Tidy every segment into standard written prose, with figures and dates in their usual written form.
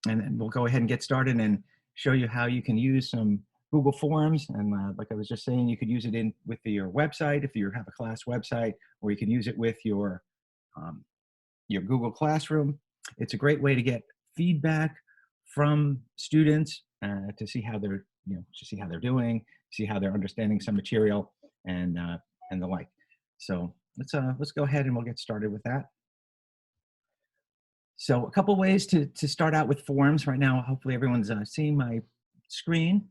and then we'll go ahead and get started and show you how you can use some Google Forms. And like I was just saying, you could use it in with your website if you have a class website, or you can use it with um, your Google Classroom. It's a great way to get feedback from students to see how they're, to see how they're doing, see how they're understanding some material, and and the like. So let's go ahead and we'll get started with that. So a couple ways to start out with forms right now. Hopefully everyone's seeing my screen.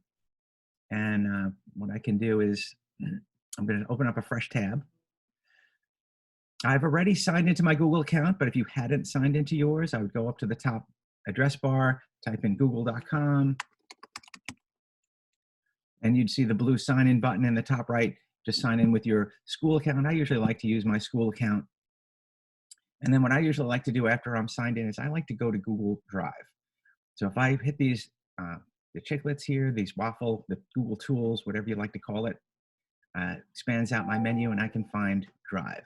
And what I can do is I'm going to open up a fresh tab. I've already signed into my Google account, but if you hadn't signed into yours, I would go up to the top address bar, type in google.com, and you'd see the blue sign in button in the top right. Just sign in with your school account. I usually like to use my school account. And then what I usually like to do after I'm signed in is I like to go to Google Drive. So if I hit these, the chiclets here, these waffle, the Google tools, whatever you like to call it, expands out my menu and I can find Drive.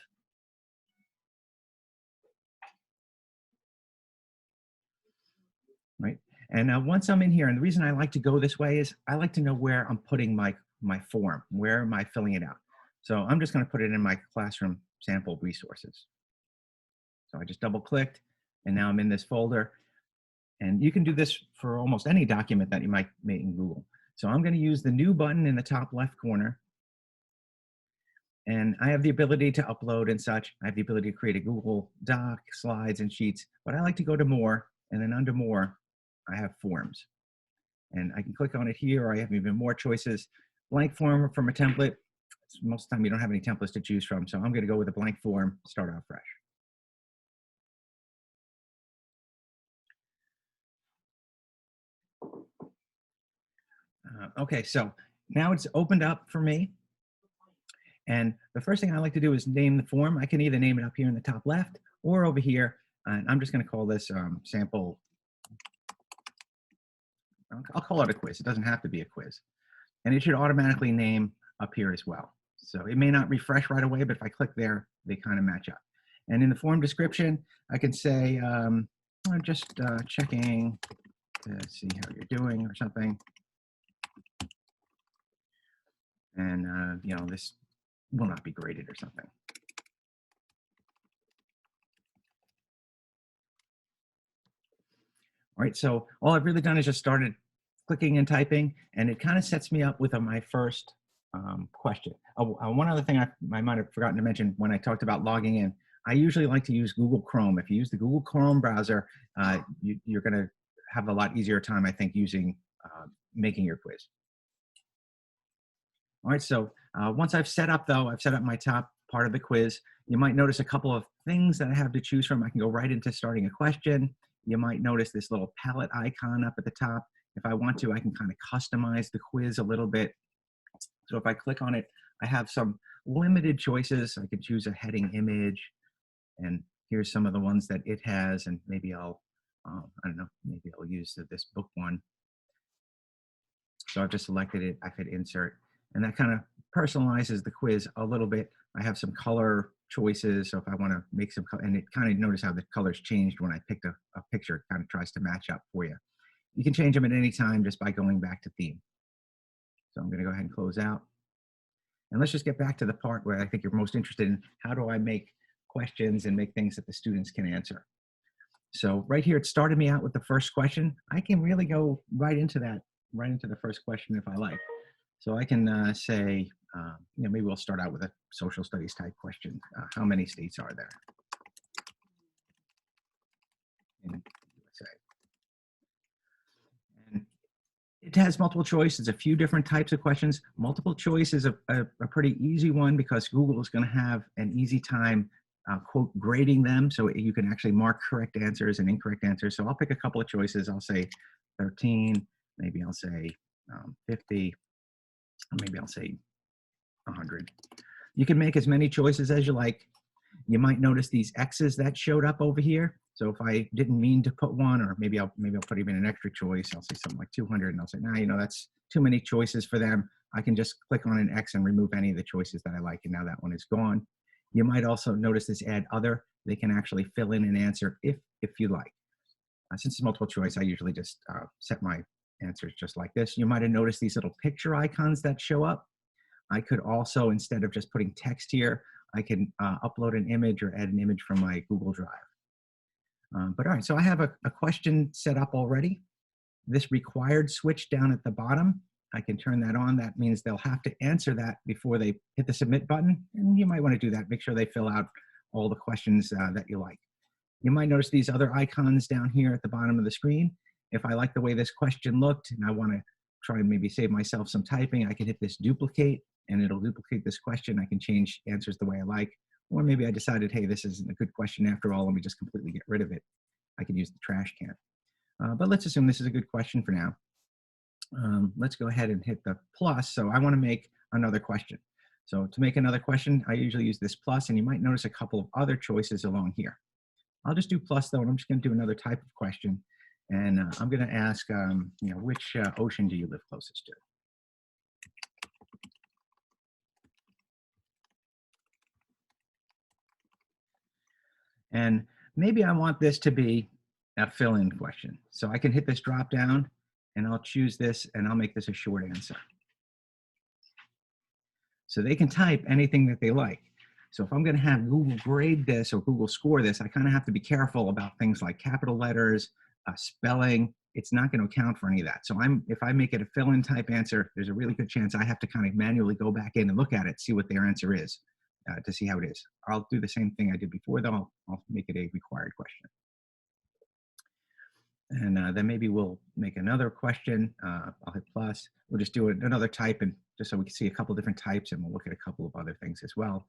Right. And once I'm in here, and the reason I like to go this way is I like to know where I'm putting my form, where am I filling it out. So I'm just going to put it in my classroom sample resources. So I just double clicked and now I'm in this folder. And you can do this for almost any document that you might make in Google. So I'm going to use the new button in the top left corner. And I have the ability to upload and such. I have the ability to create a Google Doc, slides, and sheets. But I like to go to more, and then under more, I have forms. And I can click on it here, or I have even more choices. Blank form from a template. Most of the time you don't have any templates to choose from. So I'm going to go with a blank form, start out fresh. Okay, so now it's opened up for me. And the first thing I like to do is name the form. I can either name it up here in the top left or over here. And I'm just going to call this sample. I'll call it a quiz. It doesn't have to be a quiz. And it should automatically name up here as well. So it may not refresh right away, but if I click there, they kind of match up. And in the form description, I can say, I'm just checking to see how you're doing or something. And, this will not be graded or something. All right, so all I've really done is just started clicking and typing, and it kind of sets me up with my first question. One other thing I might have forgotten to mention when I talked about logging in, I usually like to use Google Chrome. If you use the Google Chrome browser, you're going to have a lot easier time, I think, using making your quiz. All right, so once I've set up, though, I've set up my top part of the quiz. You might notice a couple of things that I have to choose from. I can go right into starting a question. You might notice this little palette icon up at the top. If I want to, I can kind of customize the quiz a little bit. So if I click on it, I have some limited choices. I can choose a heading image, and here's some of the ones that it has, and maybe I don't know, maybe I'll use this book one. So I've just selected it. I could insert, and that kind of personalizes the quiz a little bit. I have some color choices. So if I want to make some, and it kind of notice how the colors changed when I picked a picture, it kind of tries to match up for you. You can change them at any time just by going back to theme. So I'm going to go ahead and close out. And let's just get back to the part where I think you're most interested in. How do I make questions and make things that the students can answer? So right here, it started me out with the first question. I can really go right into that, right into the first question if I like. So I can say, maybe we'll start out with a social studies type question. How many states are there in USA? And it has multiple choice. It's a few different types of questions. Multiple choice is a pretty easy one because Google is going to have an easy time, quote, grading them. So you can actually mark correct answers and incorrect answers. So I'll pick a couple of choices. I'll say 13, maybe I'll say 50, or maybe I'll say 100. You can make as many choices as you like. You might notice these X's that showed up over here. So if I didn't mean to put one, or maybe I'll put even an extra choice. I'll say something like 200, and I'll say, nah, that's too many choices for them. I can just click on an X and remove any of the choices that I like, and now that one is gone. You might also notice this add other. They can actually fill in an answer if you like. Since it's multiple choice, I usually just set my answers just like this. You might have noticed these little picture icons that show up. I could also, instead of just putting text here, I can upload an image or add an image from my Google Drive. But all right, so I have a question set up already. This required switch down at the bottom, I can turn that on. That means they'll have to answer that before they hit the submit button. And you might want to do that. Make sure they fill out all the questions that you like. You might notice these other icons down here at the bottom of the screen. If I like the way this question looked and I want to try and maybe save myself some typing, I can hit this duplicate and it'll duplicate this question. I can change answers the way I like. Or maybe I decided, hey, this isn't a good question after all. Let me just completely get rid of it. I could use the trash can. But let's assume this is a good question for now. Let's go ahead and hit the plus. So I want to make another question. So to make another question, I usually use this plus, and you might notice a couple of other choices along here. I'll just do plus though, and I'm just going to do another type of question. And I'm going to ask, which ocean do you live closest to? And maybe I want this to be a fill-in question. So I can hit this drop down and I'll choose this and I'll make this a short answer. So they can type anything that they like. So if I'm going to have Google grade this or Google score this, I kind of have to be careful about things like capital letters, spelling. It's not going to account for any of that. So if I make it a fill-in type answer, there's a really good chance I have to kind of manually go back in and look at it, see what their answer is to see how it is. I'll do the same thing I did before though. I'll make it a required question. And then maybe we'll make another question. I'll hit plus. We'll just do another type, and just so we can see a couple different types, and we'll look at a couple of other things as well.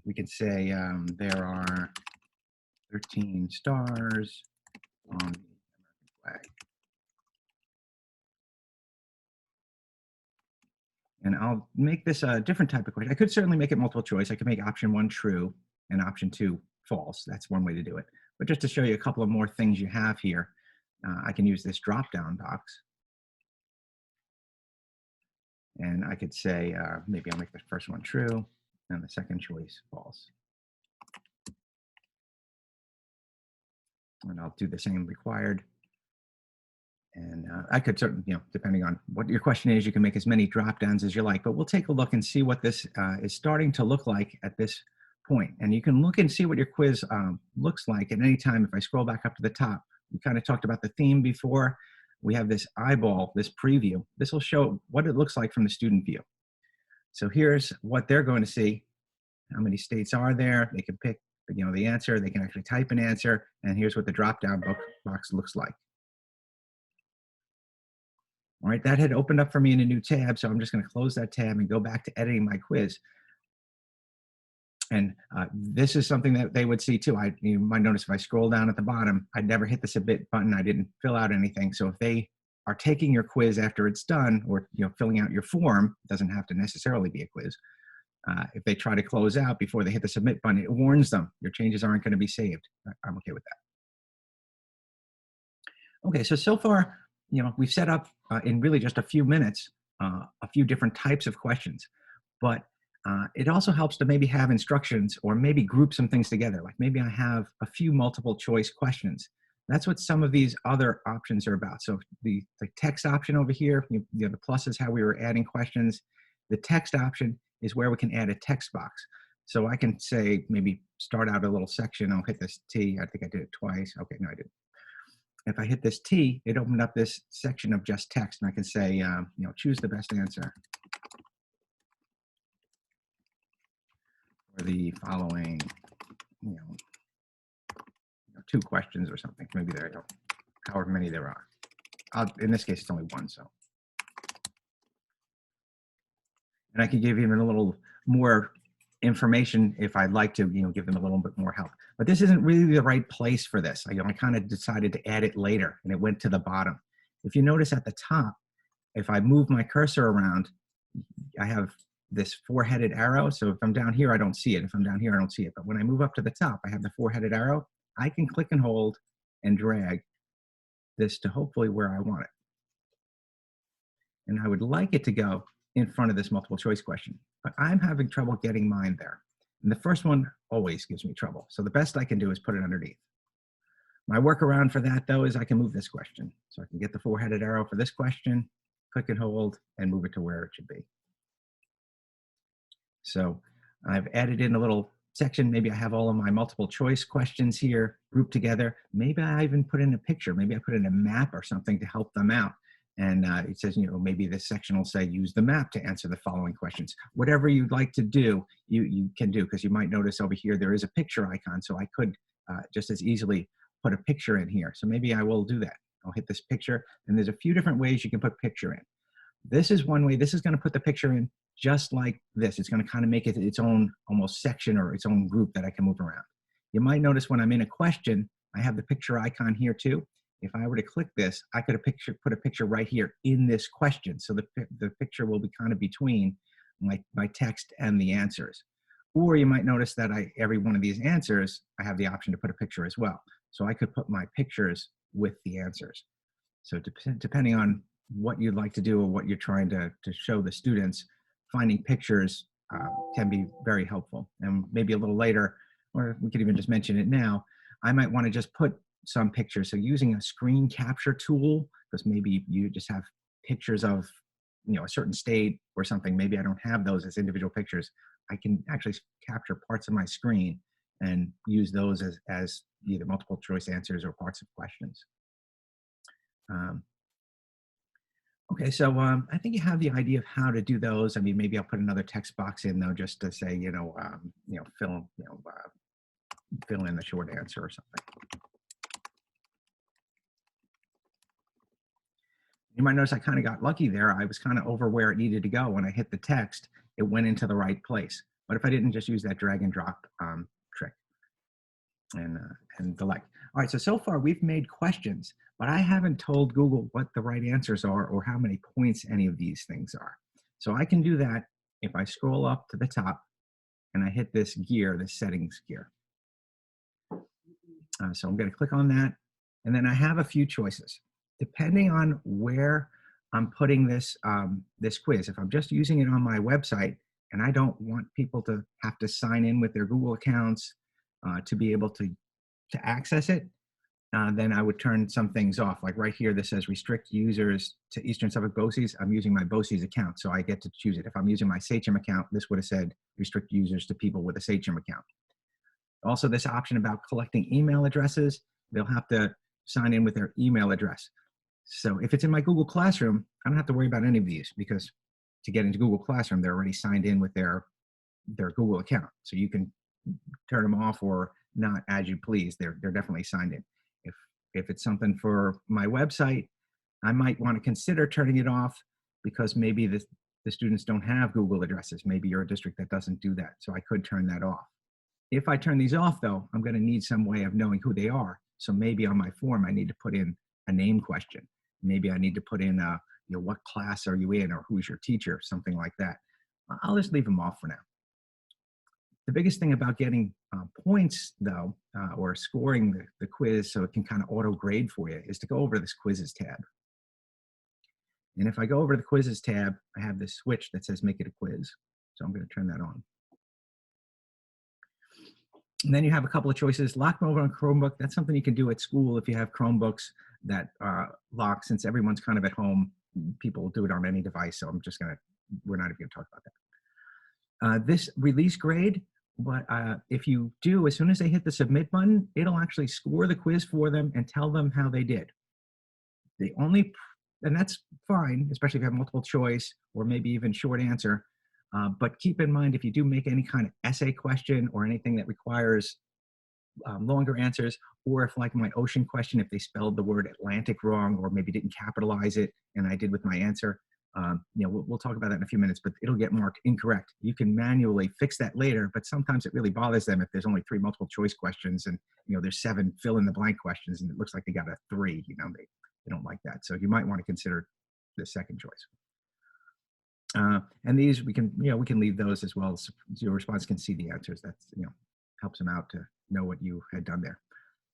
We can say there are 13 stars on the American flag. And I'll make this a different type of question. I could certainly make it multiple choice. I could make option 1 true and option 2 false. That's one way to do it. But just to show you a couple of more things you have here, I can use this drop-down box. And I could say, maybe I'll make the first one true and the second choice false. And I'll do the same required. And I could certainly, depending on what your question is, you can make as many drop downs as you like, but we'll take a look and see what this is starting to look like at this point. And you can look and see what your quiz looks like at any time. If I scroll back up to the top, we kind of talked about the theme before. We have this eyeball, this preview. This will show what it looks like from the student view. So here's what they're going to see. How many states are there? They can pick, the answer. They can actually type an answer. And here's what the drop-down box looks like. All right, that had opened up for me in a new tab, so I'm just going to close that tab and go back to editing my quiz. And this is something that they would see too. You might notice if I scroll down at the bottom, I'd never hit the submit button. I didn't fill out anything. So if they are taking your quiz after it's done, or filling out your form, it doesn't have to necessarily be a quiz. If they try to close out before they hit the submit button, it warns them your changes aren't going to be saved. I'm okay with that. Okay, so far, we've set up in really just a few minutes a few different types of questions, but it also helps to maybe have instructions or maybe group some things together. Like maybe I have a few multiple choice questions. That's what some of these other options are about. So the text option over here, the plus is how we were adding questions. The text option is where we can add a text box. So I can say, maybe start out a little section. I'll hit this T. I think I did it twice. Okay, no, I didn't. If I hit this T, it opened up this section of just text, and I can say, choose the best answer for the following, 2 questions or something. Maybe there I go. However many there are. In this case, it's only 1. So, and I can give even a little more information if I'd like to, give them a little bit more help. But this isn't really the right place for this. I kind of decided to add it later, and it went to the bottom. If you notice at the top, if I move my cursor around, I have this 4-headed arrow. So if I'm down here, I don't see it. If I'm down here, I don't see it. But when I move up to the top, I have the 4-headed arrow. I can click and hold and drag this to hopefully where I want it. And I would like it to go in front of this multiple choice question, but I'm having trouble getting mine there. And the first one always gives me trouble. So the best I can do is put it underneath. My workaround for that, though, is I can move this question. So I can get the four-headed arrow for this question, click and hold, and move it to where it should be. So I've added in a little section. Maybe I have all of my multiple choice questions here grouped together. Maybe I even put in a picture. Maybe I put in a map or something to help them out. And it says, you know, maybe this section will say, use the map to answer the following questions. Whatever you'd like to do, you can do, because you might notice over here there is a picture icon. So I could just as easily put a picture in here. So maybe I will do that. I'll hit this picture, and there's a few different ways you can put picture in. This is one way. This is going to put the picture in just like this. It's going to kind of make it its own almost section or its own group that I can move around. You might notice when I'm in a question, I have the picture icon here too. If I were to click this, I could put a picture right here in this question. So the picture will be kind of between my text and the answers. Or you might notice that every one of these answers, I have the option to put a picture as well. So I could put my pictures with the answers. So depending on what you'd like to do or what you're trying to show the students, finding pictures can be very helpful. And maybe a little later, or we could even just mention it now, I might want to just put some pictures. So using a screen capture tool, because maybe you just have pictures of, you know, a certain state or something. Maybe I don't have those as individual pictures. I can actually capture parts of my screen and use those as either multiple choice answers or parts of questions. Okay, so I think you have the idea of how to do those. I mean, maybe I'll put another text box in though, just to say, fill in the short answer or something. You might notice I kind of got lucky there. I was kind of over where it needed to go. When I hit the text, it went into the right place. But if I didn't just use that drag and drop trick and the like. All right, so far we've made questions, but I haven't told Google what the right answers are or how many points any of these things are. So I can do that if I scroll up to the top and I hit this gear, this settings gear. So I'm going to click on that, and then I have a few choices. Depending on where I'm putting this, this quiz, if I'm just using it on my website and I don't want people to have to sign in with their Google accounts to be able to access it, then I would turn some things off. Like right here, this says restrict users to Eastern Suffolk BOCES. I'm using my BOCES account, so I get to choose it. If I'm using my Sachem account, this would have said restrict users to people with a Sachem account. Also, this option about collecting email addresses, they'll have to sign in with their email address. So if it's in my Google Classroom, I don't have to worry about any of these, because to get into Google Classroom, they're already signed in with their Google account. So you can turn them off or not as you please. They're definitely signed in. If it's something for my website, I might want to consider turning it off, because maybe the students don't have Google addresses. Maybe you're a district that doesn't do that. So I could turn that off. If I turn these off, though, I'm going to need some way of knowing who they are. So maybe on my form, I need to put in a name question. Maybe I need to put in, what class are you in, or who's your teacher, something like that. I'll just leave them off for now. The biggest thing about getting points, though, or scoring the quiz so it can kind of auto grade for you, is to go over this quizzes tab. And if I go over to the quizzes tab, I have this switch that says make it a quiz. So I'm going to turn that on. And then you have a couple of choices. Lock mode on Chromebook. That's something you can do at school if you have Chromebooks that lock. Since everyone's kind of at home, people will do it on any device. So we're not even going to talk about that. This release grade, if you do, as soon as they hit the submit button, it'll actually score the quiz for them and tell them how they did. And that's fine, especially if you have multiple choice or maybe even short answer. But keep in mind, if you do make any kind of essay question or anything that requires longer answers, or if, like my ocean question, if they spelled the word Atlantic wrong or maybe didn't capitalize it, and I did with my answer, we'll talk about that in a few minutes, but it'll get marked incorrect. You can manually fix that later, but sometimes it really bothers them if there's only 3 multiple choice questions and there's 7 fill in the blank questions and it looks like they got a 3. They don't like that. So you might want to consider the second choice. And these we can leave those as well, so your response can see the answers. That's helps them out to know what you had done there.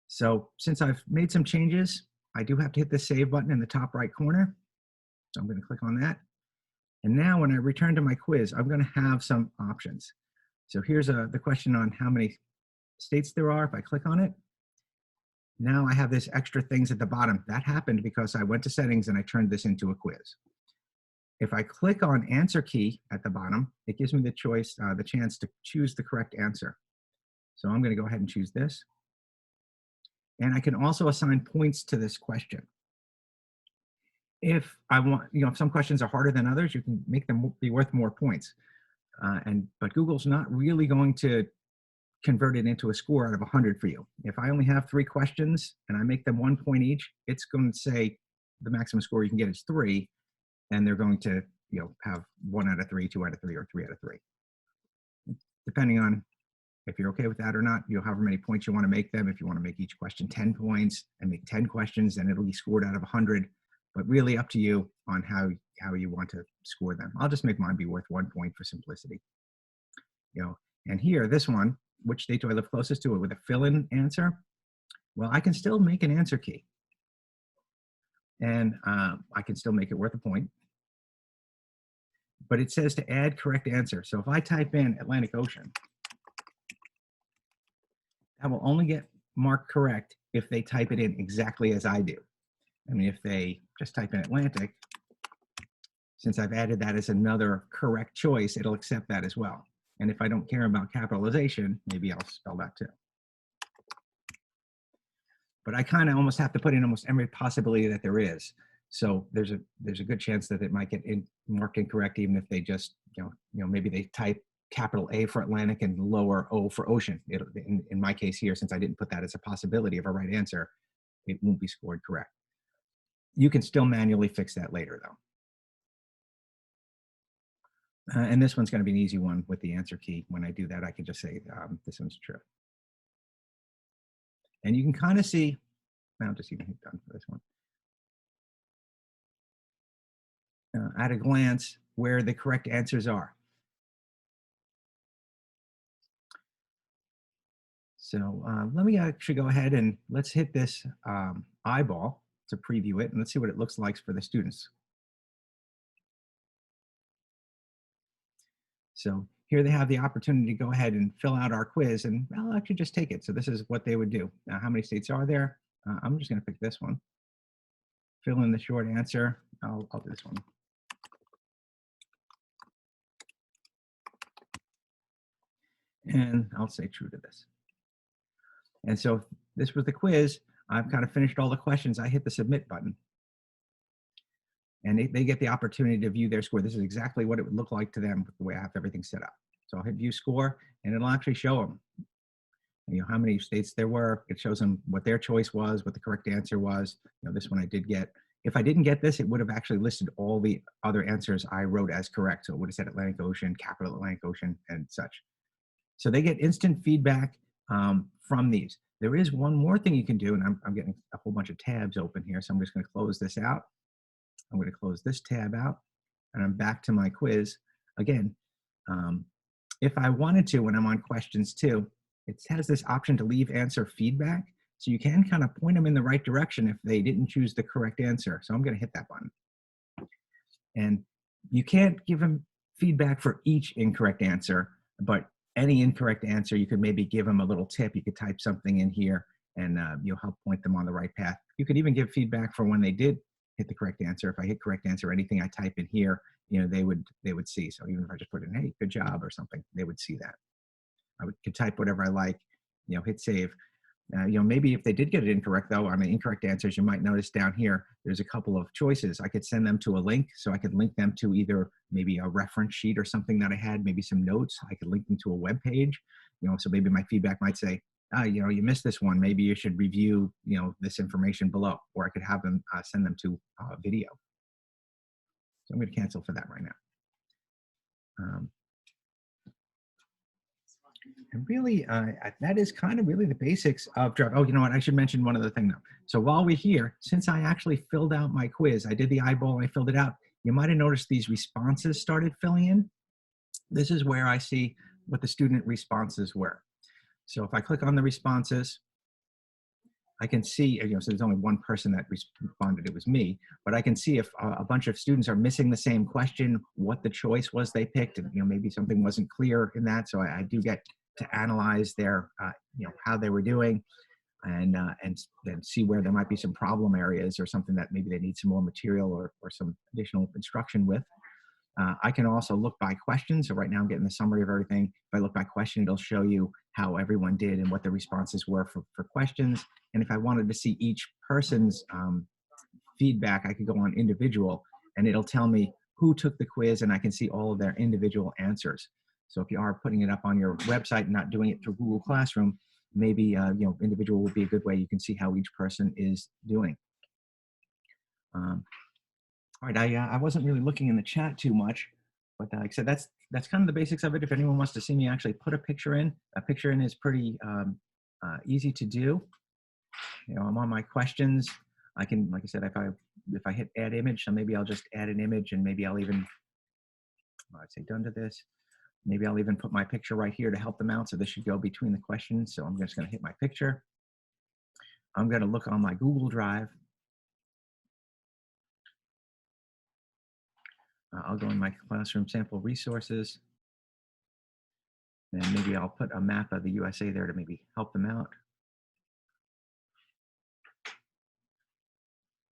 So since I've made some changes, I do have to hit the save button in the top right corner. So I'm going to click on that. And now when I return to my quiz, I'm going to have some options. So here's the question on how many states there are. If I click on it, Now I have this extra things at the bottom. That happened because I went to settings and I turned this into a quiz. If I click on answer key at the bottom, it gives me the choice, the chance to choose the correct answer. So I'm going to go ahead and choose this. And I can also assign points to this question. If I want, if some questions are harder than others, you can make them be worth more points. But Google's not really going to convert it into a score out of 100 for you. If I only have 3 questions and I make them 1 point each, it's going to say the maximum score you can get is 3, and they're going to have 1 out of 3, 2 out of 3, or 3 out of 3. Depending on if you're okay with that or not, however many points you want to make them. If you want to make each question 10 points and make 10 questions, then it'll be scored out of 100. But really up to you on how you want to score them. I'll just make mine be worth 1 point for simplicity. And here, this one, which state do I live closest to, it with a fill-in answer? Well, I can still make an answer key. And I can still make it worth a point. But it says to add correct answer. So if I type in Atlantic Ocean, that will only get marked correct if they type it in exactly as I do. I mean, if they just type in Atlantic, since I've added that as another correct choice, it'll accept that as well. And if I don't care about capitalization, maybe I'll spell that too. But I kind of almost have to put in almost every possibility that there is. So there's a good chance that it might get marked incorrect, even if they just, maybe they type capital A for Atlantic and lower O for ocean. In my case here, since I didn't put that as a possibility of a right answer, it won't be scored correct. You can still manually fix that later, though. And this one's going to be an easy one with the answer key. When I do that, I can just say this one's true. And you can kind of see, I'll just even hit done for this one. At a glance, where the correct answers are. So let me actually go ahead and let's hit this eyeball to preview it, and let's see what it looks like for the students. So here they have the opportunity to go ahead and fill out our quiz, and I'll actually just take it. So this is what they would do. Now, how many states are there? I'm just going to pick this one. Fill in the short answer. I'll do this one. And I'll say true to this. And so this was the quiz. I've kind of finished all the questions. I hit the submit button. And they get the opportunity to view their score. This is exactly what it would look like to them with the way I have everything set up. So I'll hit view score, and it'll actually show them how many states there were. It shows them what their choice was, what the correct answer was. This one I did get. If I didn't get this, it would have actually listed all the other answers I wrote as correct. So it would have said Atlantic Ocean, capital Atlantic Ocean, and such. So they get instant feedback from these. There is one more thing you can do, and I'm getting a whole bunch of tabs open here, so I'm just going to close this out. I'm going to close this tab out, and I'm back to my quiz. Again, if I wanted to, when I'm on questions 2, it has this option to leave answer feedback. So you can kind of point them in the right direction if they didn't choose the correct answer. So I'm going to hit that button. And you can't give them feedback for each incorrect answer, but any incorrect answer, you could maybe give them a little tip. You could type something in here, and you'll help point them on the right path. You could even give feedback for when they did hit the correct answer. If I hit correct answer, anything I type in here, they would see. So even if I just put in, hey, good job or something, they would see that. I could type whatever I like, hit save. Maybe if they did get it incorrect, though, on the incorrect answers, you might notice down here, there's a couple of choices. I could send them to a link. So I could link them to either maybe a reference sheet or something that I had, maybe some notes. I could link them to a web page. So maybe my feedback might say, you missed this one. Maybe you should review, this information below. Or I could have them send them to a video. So I'm going to cancel for that right now. And really, that is kind of really the basics of Drive. Oh, you know what? I should mention one other thing though. So while we're here, since I actually filled out my quiz, I did the eyeball and I filled it out. You might have noticed these responses started filling in. This is where I see what the student responses were. So if I click on the responses, I can see, so there's only one person that responded, it was me, but I can see if a bunch of students are missing the same question, what the choice was they picked, and maybe something wasn't clear in that. So I do get to analyze their, how they were doing. and then see where there might be some problem areas or something that maybe they need some more material or some additional instruction with. I can also look by question. So right now I'm getting the summary of everything. If I look by question, it'll show you how everyone did and what the responses were for questions. And if I wanted to see each person's feedback, I could go on individual and it'll tell me who took the quiz, and I can see all of their individual answers. So if you are putting it up on your website and not doing it through Google Classroom, maybe individual would be a good way. You can see how each person is doing. All right, I wasn't really looking in the chat too much, but like I said, that's kind of the basics of it. If anyone wants to see me actually put a picture in is pretty easy to do. I'm on my questions. I can, like I said, if I hit add image, so maybe I'll just add an image, and maybe I'll even, I'd say done to this. Maybe I'll even put my picture right here to help them out. So this should go between the questions. So I'm just going to hit my picture. I'm going to look on my Google Drive. I'll go in my classroom sample resources, and maybe I'll put a map of the USA there to maybe help them out.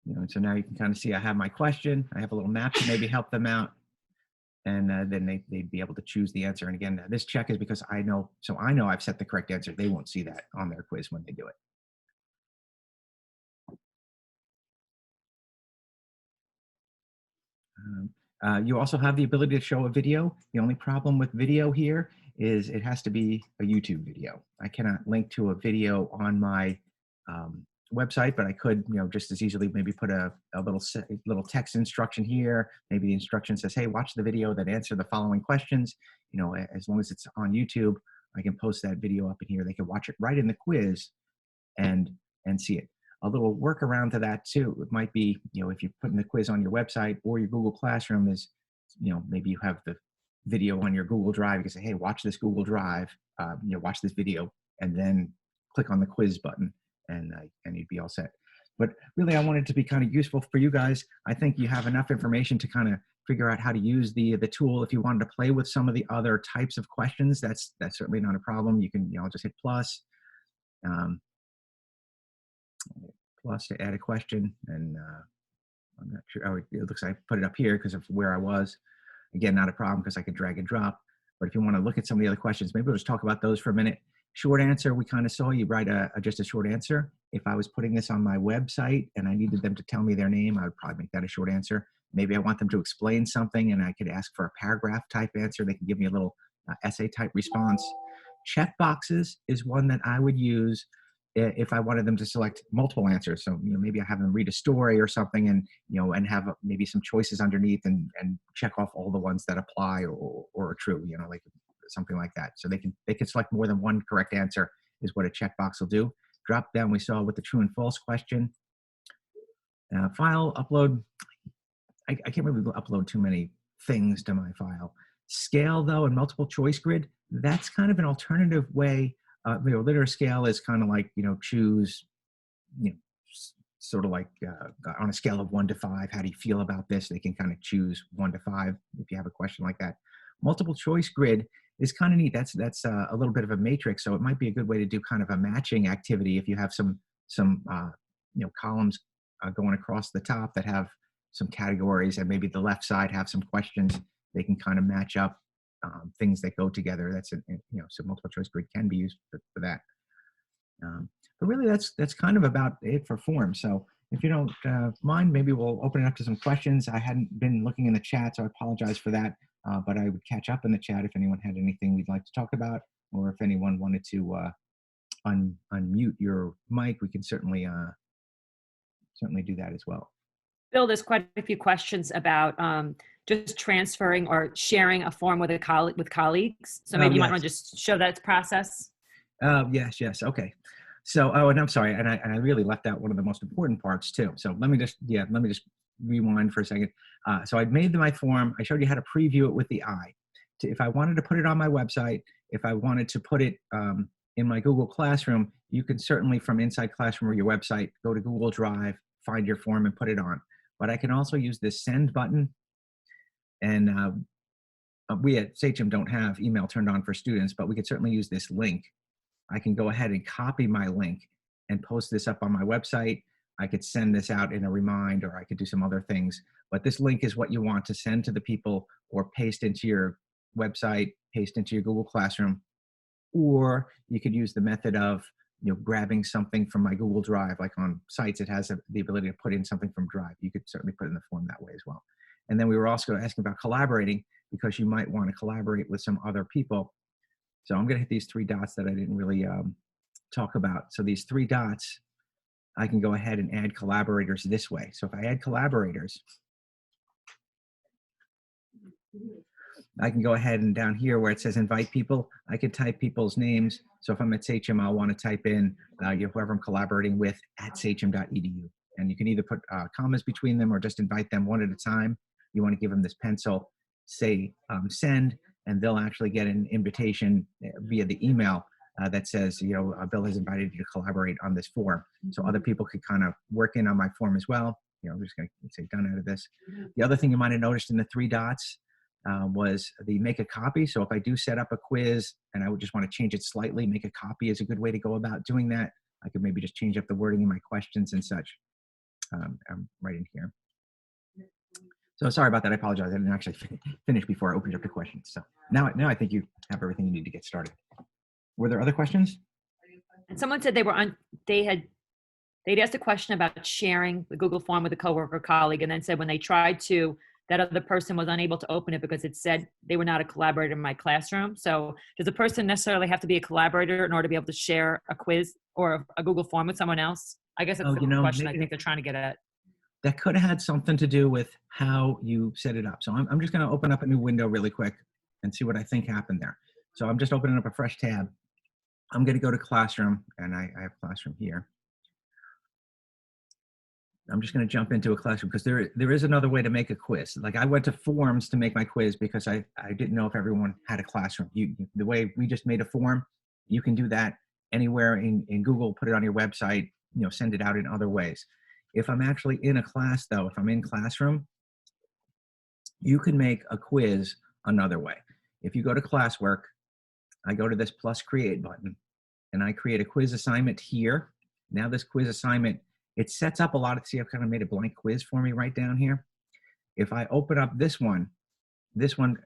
And so now you can kind of see I have my question. I have a little map to maybe help them out, and then they'd be able to choose the answer. And again, this check is because I know I've set the correct answer. They won't see that on their quiz when they do it. You also have the ability to show a video. The only problem with video here is it has to be a YouTube video. I cannot link to a video on my website, but I could, just as easily maybe put a little text instruction here. Maybe the instruction says, hey, watch the video that answer the following questions. As long as it's on YouTube, I can post that video up in here. They can watch it right in the quiz and see it. A little workaround to that too, it might be, if you're putting the quiz on your website or your Google Classroom is, maybe you have the video on your Google Drive. You can say, hey, watch this Google Drive, watch this video, and then click on the quiz button, and you'd be all set. But really, I want it to be kind of useful for you guys. I think you have enough information to kind of figure out how to use the tool. If you wanted to play with some of the other types of questions, that's certainly not a problem. You can, I'll just hit plus. Plus to add a question, and I'm not sure. Oh, it looks like I put it up here because of where I was. Again, not a problem because I could drag and drop. But if you want to look at some of the other questions, maybe we'll just talk about those for a minute. Short answer, we kind of saw you write just a short answer. If I was putting this on my website and I needed them to tell me their name, I would probably make that a short answer. Maybe I want them to explain something and I could ask for a paragraph type answer. They can give me a little essay type response. Check boxes is one that I would use if I wanted them to select multiple answers. So, maybe I have them read a story or something and, and have maybe some choices underneath and check off all the ones that apply or are true, like something like that. So they can select more than one correct answer is what a checkbox will do. Drop down, we saw with the true and false question. File upload. I can't really upload too many things to my file. Scale though, and multiple choice grid, that's kind of an alternative way. Linear scale is kind of like, choose, sort of like on a scale of 1 to 5, how do you feel about this? They can kind of choose 1 to 5 if you have a question like that. Multiple choice grid is kind of neat. That's a little bit of a matrix. So it might be a good way to do kind of a matching activity if you have some columns going across the top that have some categories, and maybe the left side have some questions. They can kind of match up things that go together. That's so multiple choice grid can be used for that. But really, that's kind of about it for forms. So if you don't mind, maybe we'll open it up to some questions. I hadn't been looking in the chat, so I apologize for that. But I would catch up in the chat if anyone had anything we'd like to talk about, or if anyone wanted to unmute your mic, we can certainly do that as well. Bill, there's quite a few questions about just transferring or sharing a form with colleagues. So maybe you might want to just show that process. Yes. Okay. So, and I'm sorry, and I really left out one of the most important parts too. So let me just rewind for a second. So I'd made my form. I showed you how to preview it with the eye. If I wanted to put it on my website, if I wanted to put it in my Google Classroom, you can certainly from inside Classroom or your website, go to Google Drive, find your form and put it on. But I can also use this send button. And we at Sachem don't have email turned on for students, but we could certainly use this link. I can go ahead and copy my link and post this up on my website. I could send this out in a remind, or I could do some other things. But this link is what you want to send to the people or paste into your website, paste into your Google Classroom. Or you could use the method of grabbing something from my Google Drive. Like on sites, it has the ability to put in something from Drive. You could certainly put in the form that way as well. And then we were also asking about collaborating, because you might want to collaborate with some other people. So I'm going to hit these three dots that I didn't really talk about. So these three dots, I can go ahead and add collaborators this way. So if I add collaborators, I can go ahead and down here where it says invite people, I can type people's names. So if I'm at Sachem, I'll want to type in whoever I'm collaborating with at sachem.edu. And you can either put commas between them or just invite them one at a time. You want to give them this pencil, say send, and they'll actually get an invitation via the email that says, Bill has invited you to collaborate on this form. So other people could kind of work in on my form as well. I'm just going to say done out of this. The other thing you might have noticed in the three dots was the make a copy. So if I do set up a quiz and I would just want to change it slightly, make a copy is a good way to go about doing that. I could maybe just change up the wording in my questions and such. I'm right in here. So sorry about that. I apologize. I didn't actually finish before I opened up the questions. So now I think you have everything you need to get started. Were there other questions? And someone said they'd asked a question about sharing the Google form with a coworker or colleague, and then said when they tried to, that other person was unable to open it because it said they were not a collaborator in my classroom. So does a person necessarily have to be a collaborator in order to be able to share a quiz or a Google form with someone else? I guess that's the question I think they're trying to get at. That could have had something to do with how you set it up. So I'm just going to open up a new window really quick and see what I think happened there. So I'm just opening up a fresh tab. I'm going to go to Classroom, and I have Classroom here. I'm just going to jump into a Classroom because there is another way to make a quiz. Like I went to Forms to make my quiz because I didn't know if everyone had a Classroom. The way we just made a form, you can do that anywhere in Google, put it on your website, send it out in other ways. If I'm actually in a class though, if I'm in Classroom, you can make a quiz another way. If you go to Classwork, I go to this plus create button and I create a quiz assignment here. Now this quiz assignment, it sets up a lot of, see, I've kind of made a blank quiz for me right down here. If I open up this one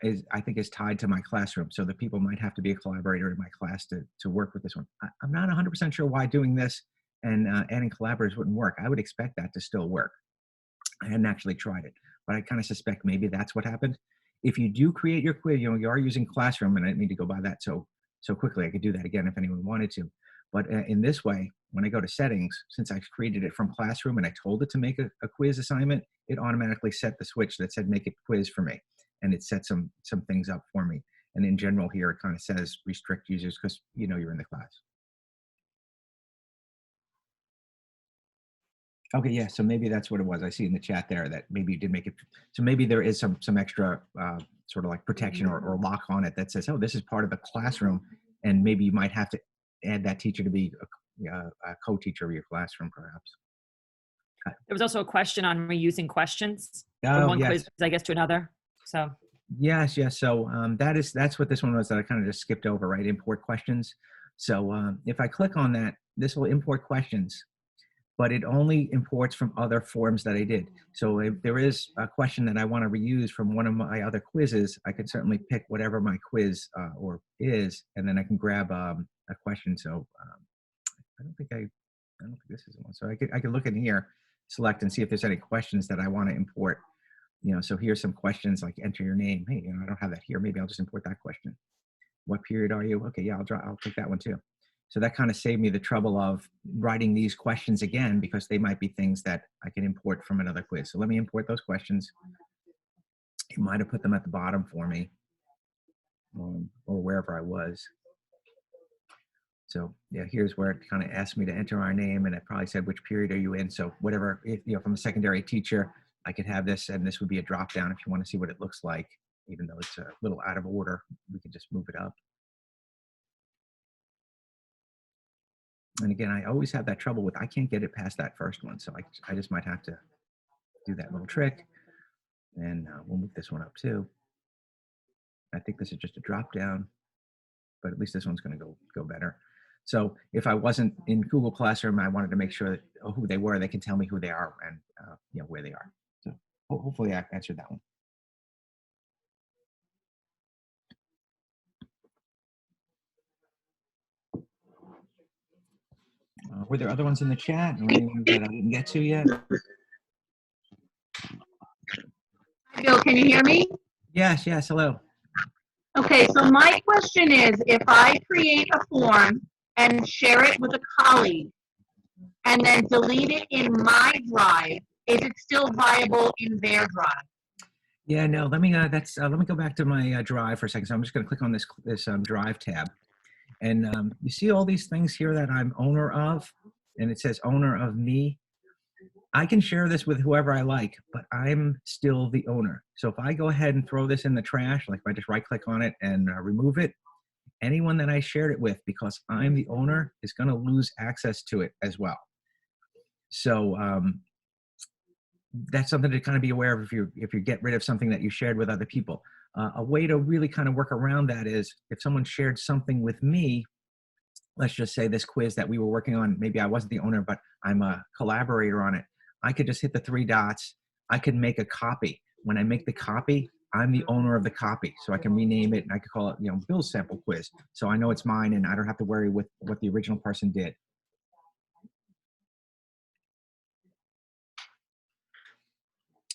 is, I think, is tied to my Classroom. So the people might have to be a collaborator in my class to work with this one. I'm not 100% sure why doing this and adding collaborators wouldn't work. I would expect that to still work. I hadn't actually tried it, but I kind of suspect maybe that's what happened. If you do create your quiz, you are using Classroom, and I didn't need to go by that so quickly. I could do that again if anyone wanted to. But in this way, when I go to settings, since I created it from Classroom and I told it to make a quiz assignment, it automatically set the switch that said make a quiz for me. And it set some things up for me. And in general here, it kind of says restrict users because you're in the class. Okay, yeah, so maybe that's what it was. I see in the chat there that maybe you did make it. So maybe there is some extra sort of like protection or lock on it that says, oh, this is part of the Classroom. And maybe you might have to add that teacher to be a co-teacher of your classroom, perhaps. There was also a question on reusing questions from one quiz, I guess, to another. So yes. So that's what this one was that I kind of just skipped over, right? Import questions. So if I click on that, this will import questions, but it only imports from other forms that I did. So if there is a question that I want to reuse from one of my other quizzes, I could certainly pick whatever my quiz or is, and then I can grab a question. So I don't think this is the one. So I could look in here, select and see if there's any questions that I want to import. So here's some questions like enter your name. Hey, I don't have that here. Maybe I'll just import that question. What period are you? Okay, yeah, I'll take that one too. So that kind of saved me the trouble of writing these questions again because they might be things that I can import from another quiz. So let me import those questions. You might have put them at the bottom for me or wherever I was. So yeah, here's where it kind of asked me to enter our name, and it probably said which period are you in. So whatever, if I'm a secondary teacher, I could have this, and this would be a drop down if you want to see what it looks like, even though it's a little out of order. We can just move it up. And again, I always have that trouble with, I can't get it past that first one. So I just might have to do that little trick. And we'll move this one up too. I think this is just a drop down, but at least this one's going to go better. So if I wasn't in Google Classroom, I wanted to make sure that, who they were. They can tell me who they are and where they are. So hopefully I answered that one. Were there other ones in the chat or any ones that I didn't get to yet? Bill, can you hear me? Yes, hello. Okay, so my question is, if I create a form and share it with a colleague and then delete it in my drive, is it still viable in their drive? Yeah, no, let me let me go back to my drive for a second. So I'm just going to click on this drive tab. And you see all these things here that I'm owner of, and it says owner of me. I can share this with whoever I like, but I'm still the owner. So if I go ahead and throw this in the trash, like if I just right click on it and remove it, anyone that I shared it with, because I'm the owner, is going to lose access to it as well. So that's something to kind of be aware of if you get rid of something that you shared with other people. A way to really kind of work around that is if someone shared something with me, let's just say this quiz that we were working on, maybe I wasn't the owner, but I'm a collaborator on it. I could just hit the 3 dots. I could make a copy. When I make the copy, I'm the owner of the copy. So I can rename it and I could call it, Bill's sample quiz. So I know it's mine and I don't have to worry with what the original person did.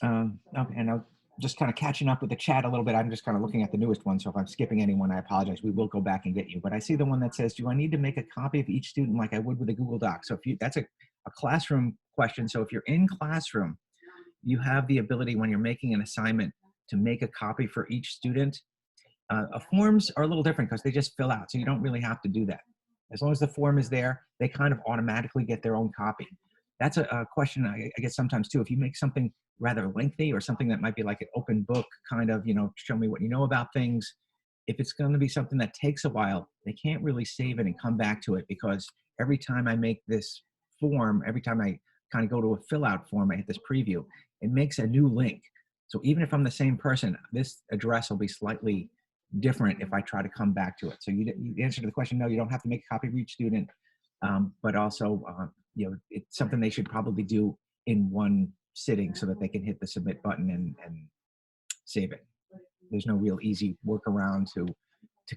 Okay, and I'll just kind of catching up with the chat a little bit. I'm just kind of looking at the newest one. So if I'm skipping anyone, I apologize. We will go back and get you. But I see the one that says, do I need to make a copy of each student like I would with a Google Doc? So that's a classroom question. So if you're in classroom, you have the ability when you're making an assignment to make a copy for each student. Forms are a little different because they just fill out. So you don't really have to do that. As long as the form is there, they kind of automatically get their own copy. That's a question I get sometimes too. If you make something rather lengthy or something that might be like an open book kind of, show me what you know about things. If it's going to be something that takes a while, they can't really save it and come back to it because every time I make this form, every time I kind of go to a fill out form, I hit this preview, it makes a new link. So even if I'm the same person, this address will be slightly different if I try to come back to it. So you answer to the question, no, you don't have to make a copy for each student, but also, it's something they should probably do in one sitting so that they can hit the submit button and save it. There's no real easy workaround to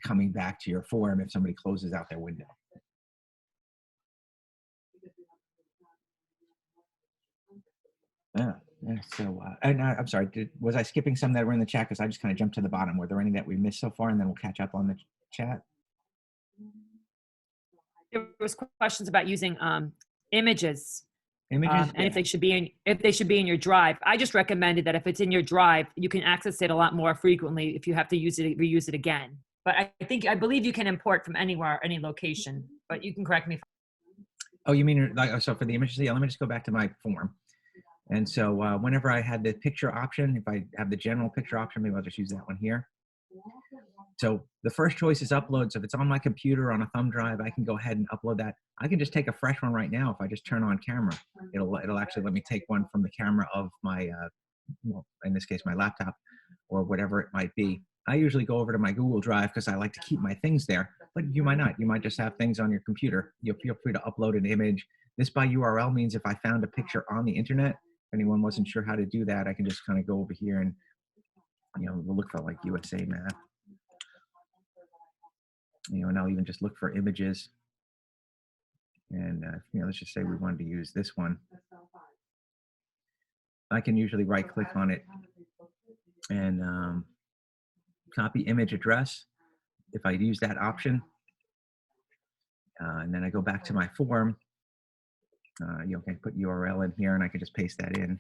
coming back to your form if somebody closes out their window. Yeah. So, and I'm sorry, was I skipping some that were in the chat? Because I just kind of jumped to the bottom. Were there any that we missed so far? And then we'll catch up on the chat. There was questions about using images. Images, and if they should be in your drive. I just recommended that if it's in your drive, you can access it a lot more frequently if you have to reuse it again. But I believe you can import from anywhere, any location, but you can correct me. Oh, you mean like, so for the images? Yeah, let me just go back to my form. And so whenever I had the picture option, if I have the general picture option, maybe I'll just use that one here. So the first choice is upload. So if it's on my computer on a thumb drive, I can go ahead and upload that. I can just take a fresh one right now. If I just turn on camera, it'll actually let me take one from the camera of my, in this case, my laptop or whatever it might be. I usually go over to my Google Drive because I like to keep my things there, but you might not. You might just have things on your computer. You'll feel free to upload an image. This by URL means if I found a picture on the internet, if anyone wasn't sure how to do that, I can just kind of go over here and, we'll look for like USA map. And I'll even just look for images. And, let's just say we wanted to use this one. I can usually right click on it and copy image address. If I use that option, and then I go back to my form, can put URL in here and I can just paste that in.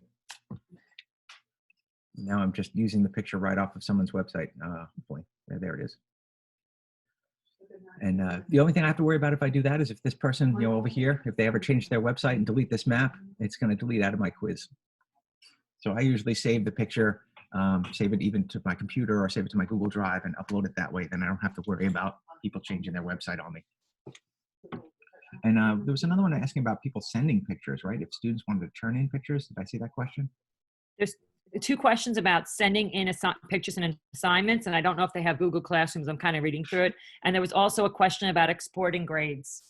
Now I'm just using the picture right off of someone's website. Hopefully, there it is. And the only thing I have to worry about if I do that is if this person, over here, if they ever change their website and delete this map, it's going to delete out of my quiz. So I usually save the picture, save it even to my computer or save it to my Google Drive and upload it that way. Then I don't have to worry about people changing their website on me. And there was another one asking about people sending pictures, right? If students wanted to turn in pictures. Did I see that question? There's 2 questions about sending in pictures and assignments, and I don't know if they have Google Classrooms. I'm kind of reading through it. And there was also a question about exporting grades.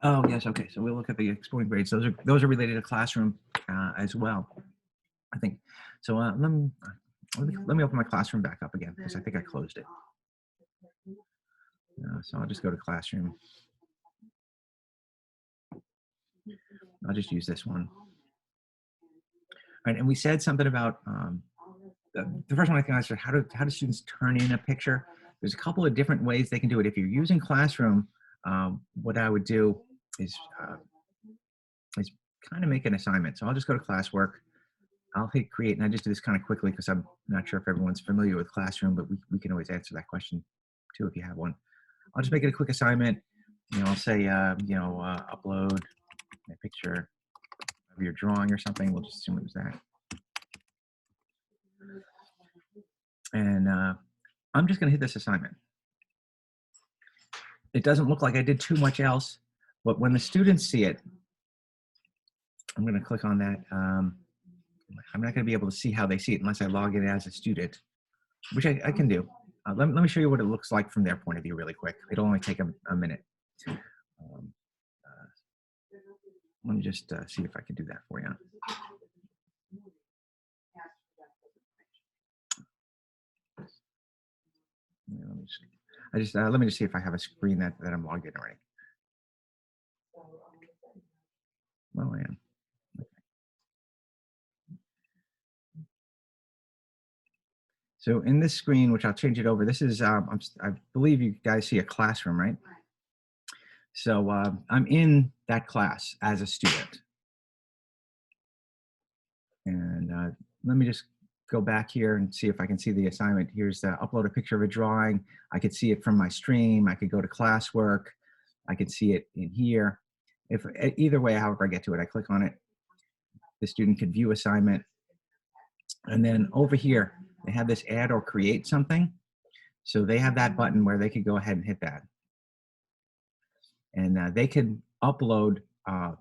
Oh, yes. Okay. So we'll look at the exporting grades. Those are related to classroom as well, I think. So let me open my classroom back up again because I think I closed it. So I'll just go to classroom. I'll just use this one. All right, and we said something about the first one I think I said how do students turn in a picture? There's a couple of different ways they can do it. If you're using Classroom, what I would do is kind of make an assignment. So I'll just go to classwork. I'll hit create, and I just do this kind of quickly because I'm not sure if everyone's familiar with Classroom, but we can always answer that question too if you have one. I'll just make it a quick assignment. I'll say upload a picture of your drawing or something. We'll just assume it was that. And I'm just going to hit this assignment. It doesn't look like I did too much else, but when the students see it, I'm going to click on that. I'm not going to be able to see how they see it unless I log in as a student, which I can do. Let me show you what it looks like from their point of view really quick. It'll only take a minute. Let me just see if I can do that for you. Let me just see if I have a screen that I'm logged in already. Well, I am. Okay. So in this screen, which I'll change it over, this is, I believe you guys see a classroom, right? So I'm in that class as a student. And let me just go back here and see if I can see the assignment. Here's upload a picture of a drawing. I could see it from my stream. I could go to classwork. I could see it in here. If either way, however I get to it, I click on it. The student could view assignment. And then over here, they have this add or create something. So they have that button where they could go ahead and hit that. And they can upload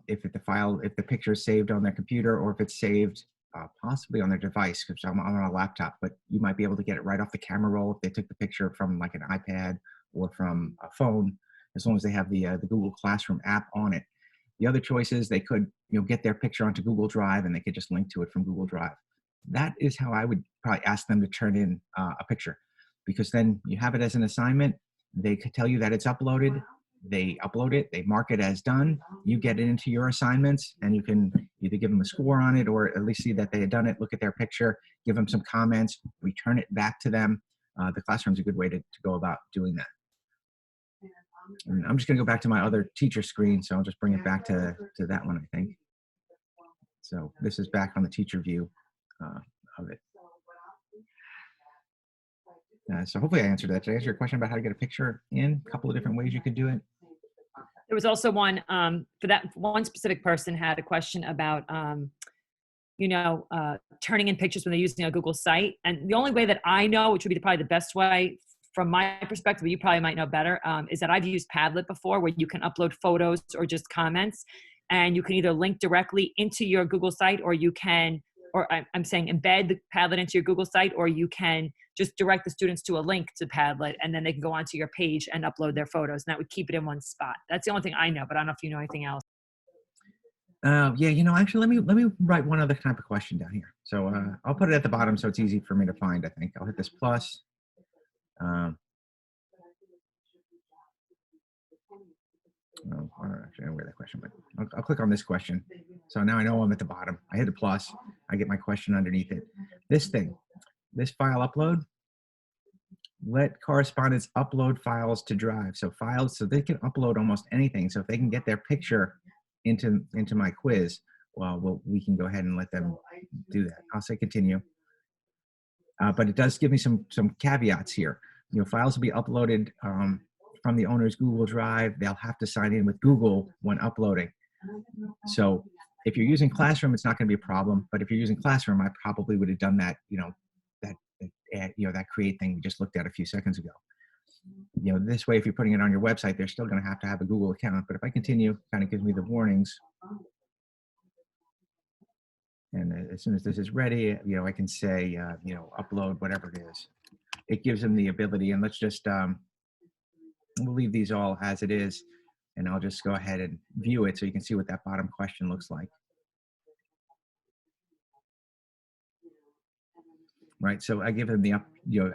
if the picture is saved on their computer or if it's saved possibly on their device, because I'm on a laptop, but you might be able to get it right off the camera roll if they took the picture from like an iPad or from a phone, as long as they have the Google Classroom app on it. The other choice is they could get their picture onto Google Drive and they could just link to it from Google Drive. That is how I would probably ask them to turn in a picture, because then you have it as an assignment. They could tell you that it's uploaded. They upload it, they mark it as done, you get it into your assignments, and you can either give them a score on it or at least see that they had done it, look at their picture, give them some comments, return it back to them. The Classroom's a good way to go about doing that. And I'm just going to go back to my other teacher screen, so I'll just bring it back to that one, I think. So this is back on the teacher view of it. So hopefully I answered that. Did I answer your question about how to get a picture in? A couple of different ways you could do it. There was also one for that one specific person had a question about, turning in pictures when they're using a Google site. And the only way that I know, which would be probably the best way from my perspective, you probably might know better, is that I've used Padlet before, where you can upload photos or just comments, and you can either link directly into your Google site, or you can, or I'm saying embed the Padlet into your Google site, or you can just direct the students to a link to Padlet, and then they can go onto your page and upload their photos, and that would keep it in one spot. That's the only thing I know, but I don't know if you know anything else. Yeah, actually, let me write one other type of question down here. So I'll put it at the bottom so it's easy for me to find, I think. I'll hit this plus. Actually, I don't know where that question went. I'll click on this question. So now I know I'm at the bottom. I hit the plus. I get my question underneath it. This file upload, let correspondents upload files to Drive. So they can upload almost anything. So if they can get their picture into my quiz, well, we can go ahead and let them do that. I'll say continue. But it does give me some caveats here. Files will be uploaded from the owner's Google Drive. They'll have to sign in with Google when uploading. So if you're using Classroom, it's not going to be a problem. But if you're using Classroom, I probably would have done that, that create thing we just looked at a few seconds ago. This way, if you're putting it on your website, they're still going to have a Google account. But if I continue, kind of gives me the warnings. And as soon as this is ready, I can say, upload whatever it is. It gives them the ability, and let's just, we'll leave these all as it is. and I'll just go ahead and view it so you can see what that bottom question looks like. Right, so I give them the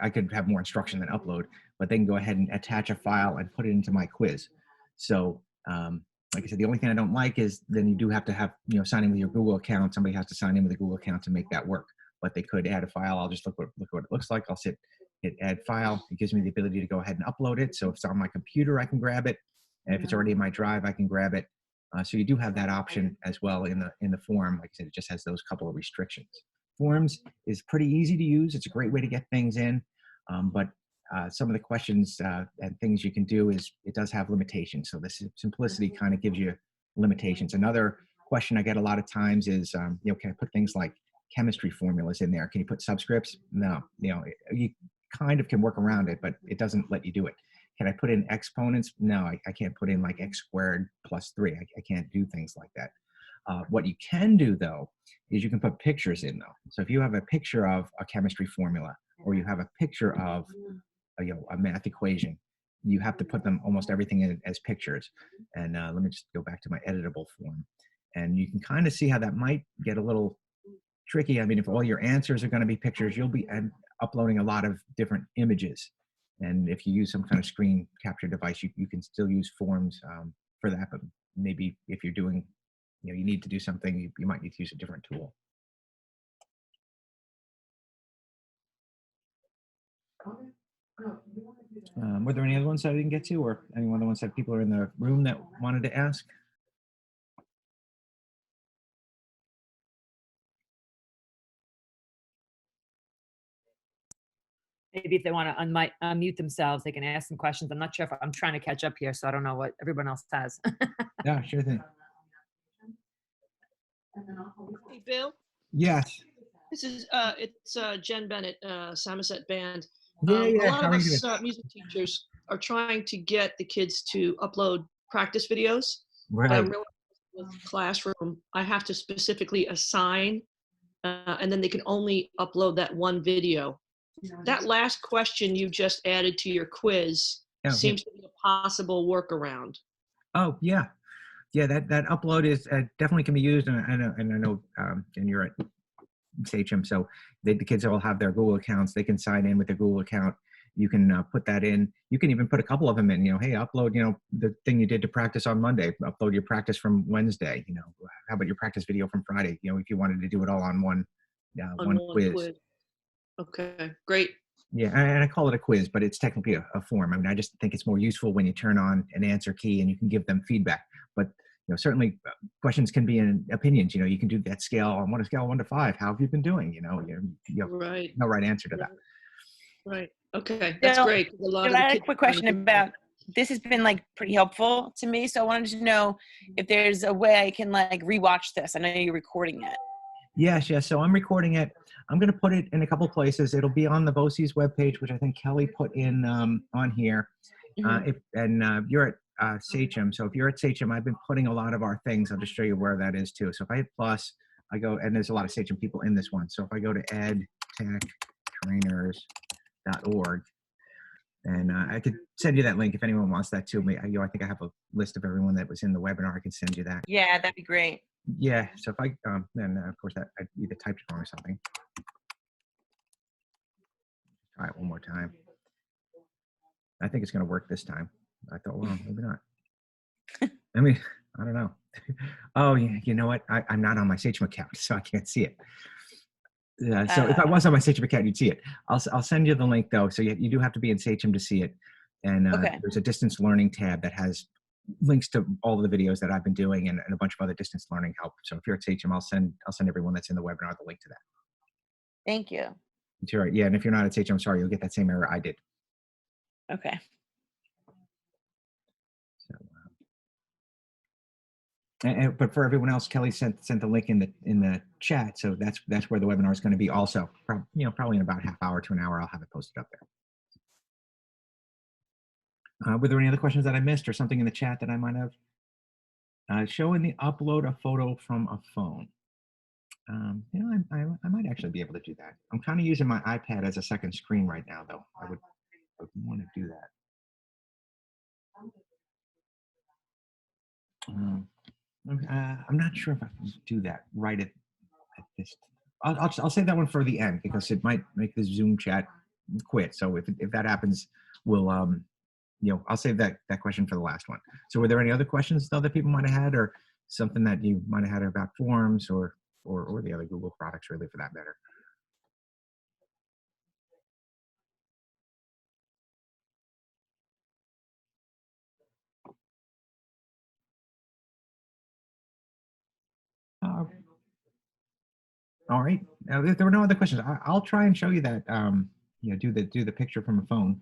I could have more instruction than upload, but they can go ahead and attach a file and put it into my quiz. So like I said, the only thing I don't like is then you do have to have, sign in with your Google account. Somebody has to sign in with a Google account to make that work, but they could add a file. I'll just look what it looks like. I'll hit add file. It gives me the ability to go ahead and upload it. So if it's on my computer, I can grab it. And if it's already in my drive, I can grab it. So you do have that option as well in the form. Like I said, it just has those couple of restrictions. Forms is pretty easy to use. It's a great way to get things in, but some of the questions and things you can do is it does have limitations. So the simplicity kind of gives you limitations. Another question I get a lot of times is, can I put things like chemistry formulas in there? Can you put subscripts? No, you kind of can work around it, but it doesn't let you do it. Can I put in exponents? No, I can't put in like x squared plus 3. I can't do things like that. What you can do though, is you can put pictures in though. So if you have a picture of a chemistry formula, or you have a picture of a math equation, you have to put them almost everything in as pictures. And let me just go back to my editable form. And you can kind of see how that might get a little tricky. I mean, if all your answers are going to be pictures, you'll be uploading a lot of different images. And if you use some kind of screen capture device, you can still use forms for that. But maybe if you're doing, you need to do something, you might need to use a different tool. Were there any other ones that I didn't get to, or any one of the ones that people are in the room that wanted to ask? Maybe if they want to unmute themselves, they can ask some questions. I'm not sure if I'm trying to catch up here, so I don't know what everyone else has. Yeah, sure thing. Hey, Bill, Yes. this is it's Jen Bennett, Samoset Band. Yeah, A lot how of are you us doing? music teachers are trying to get the kids to upload practice videos. But I Right. realize with Classroom, I have to specifically assign, and then they can only upload that one video. That last question you just added to your quiz Yeah, seems to be a possible workaround. Oh, yeah. Yeah, that upload is definitely can be used, and I know, and you're at Sachem, so the kids all have their Google accounts. They can sign in with their Google account. You can put that in. You can even put a couple of them in. Hey, upload, the thing you did to practice on Monday. Upload your practice from Wednesday. How about your practice video from Friday? If you wanted to do it all on one quiz. Okay, great. Yeah, and I call it a quiz, but it's technically a form. I mean, I just think it's more useful when you turn on an answer key and you can give them feedback. But certainly questions can be in opinions. You can do that scale on a scale of 1 to 5. How have you been doing? You have Right. no right answer to that. Right. Okay, that's Bill, great. 'Cause a lot of I the had a kids quick are trying to question do that. about, this has been like pretty helpful to me. So I wanted to know if there's a way I can like rewatch this. I know you're recording it. Yes. So I'm recording it. I'm going to put it in a couple places. It'll be on the BOCES webpage, which I think Kelly put in on here. You're at Sachem. So if you're at Sachem, I've been putting a lot of our things. I'll just show you where that is too. So if I hit plus, I go, and there's a lot of Sachem people in this one. So if I go to edtechtrainers.org, and I could send you that link if anyone wants that to me. I think I have a list of everyone that was in the webinar. I can send you that. Yeah, that'd be great. Yeah. So if I, then of course that I either typed it wrong or something. Try it one more time. I think it's going to work this time. I thought, well, maybe not. I mean, I don't know. Oh, yeah, you know what? I'm not on my Sachem account, so I can't see it. So if I was on my Sachem account, you'd see it. I'll send you the link though. So you do have to be in Sachem to see it. And Okay. There's a distance learning tab that has links to all of the videos that I've been doing and a bunch of other distance learning help. So if you're at Sachem, I'll send everyone that's in the webinar the link to that. Thank you. Sure. Yeah. And if you're not at Sachem, I'm sorry, you'll get that same error I did. Okay. So, but for everyone else, Kelly sent the link in the chat, so that's where the webinar is going to be. Also, probably in about half hour to an hour, I'll have it posted up there. Were there any other questions that I missed, or something in the chat that I might have? Showing the upload a photo from a phone. I might actually be able to do that. I'm kind of using my iPad as a second screen right now, though. I would want to do that. Um, I'm not sure if I can do that right at this. I'll save that one for the end because it might make the Zoom chat quit. So if that happens, we'll I'll save that question for the last one. So were there any other questions though that people might have had, or something that you might have had about forms or the other Google products really for that matter? Uh, all right. Now, if there were no other questions, I'll try and show you that. Do the picture from a phone.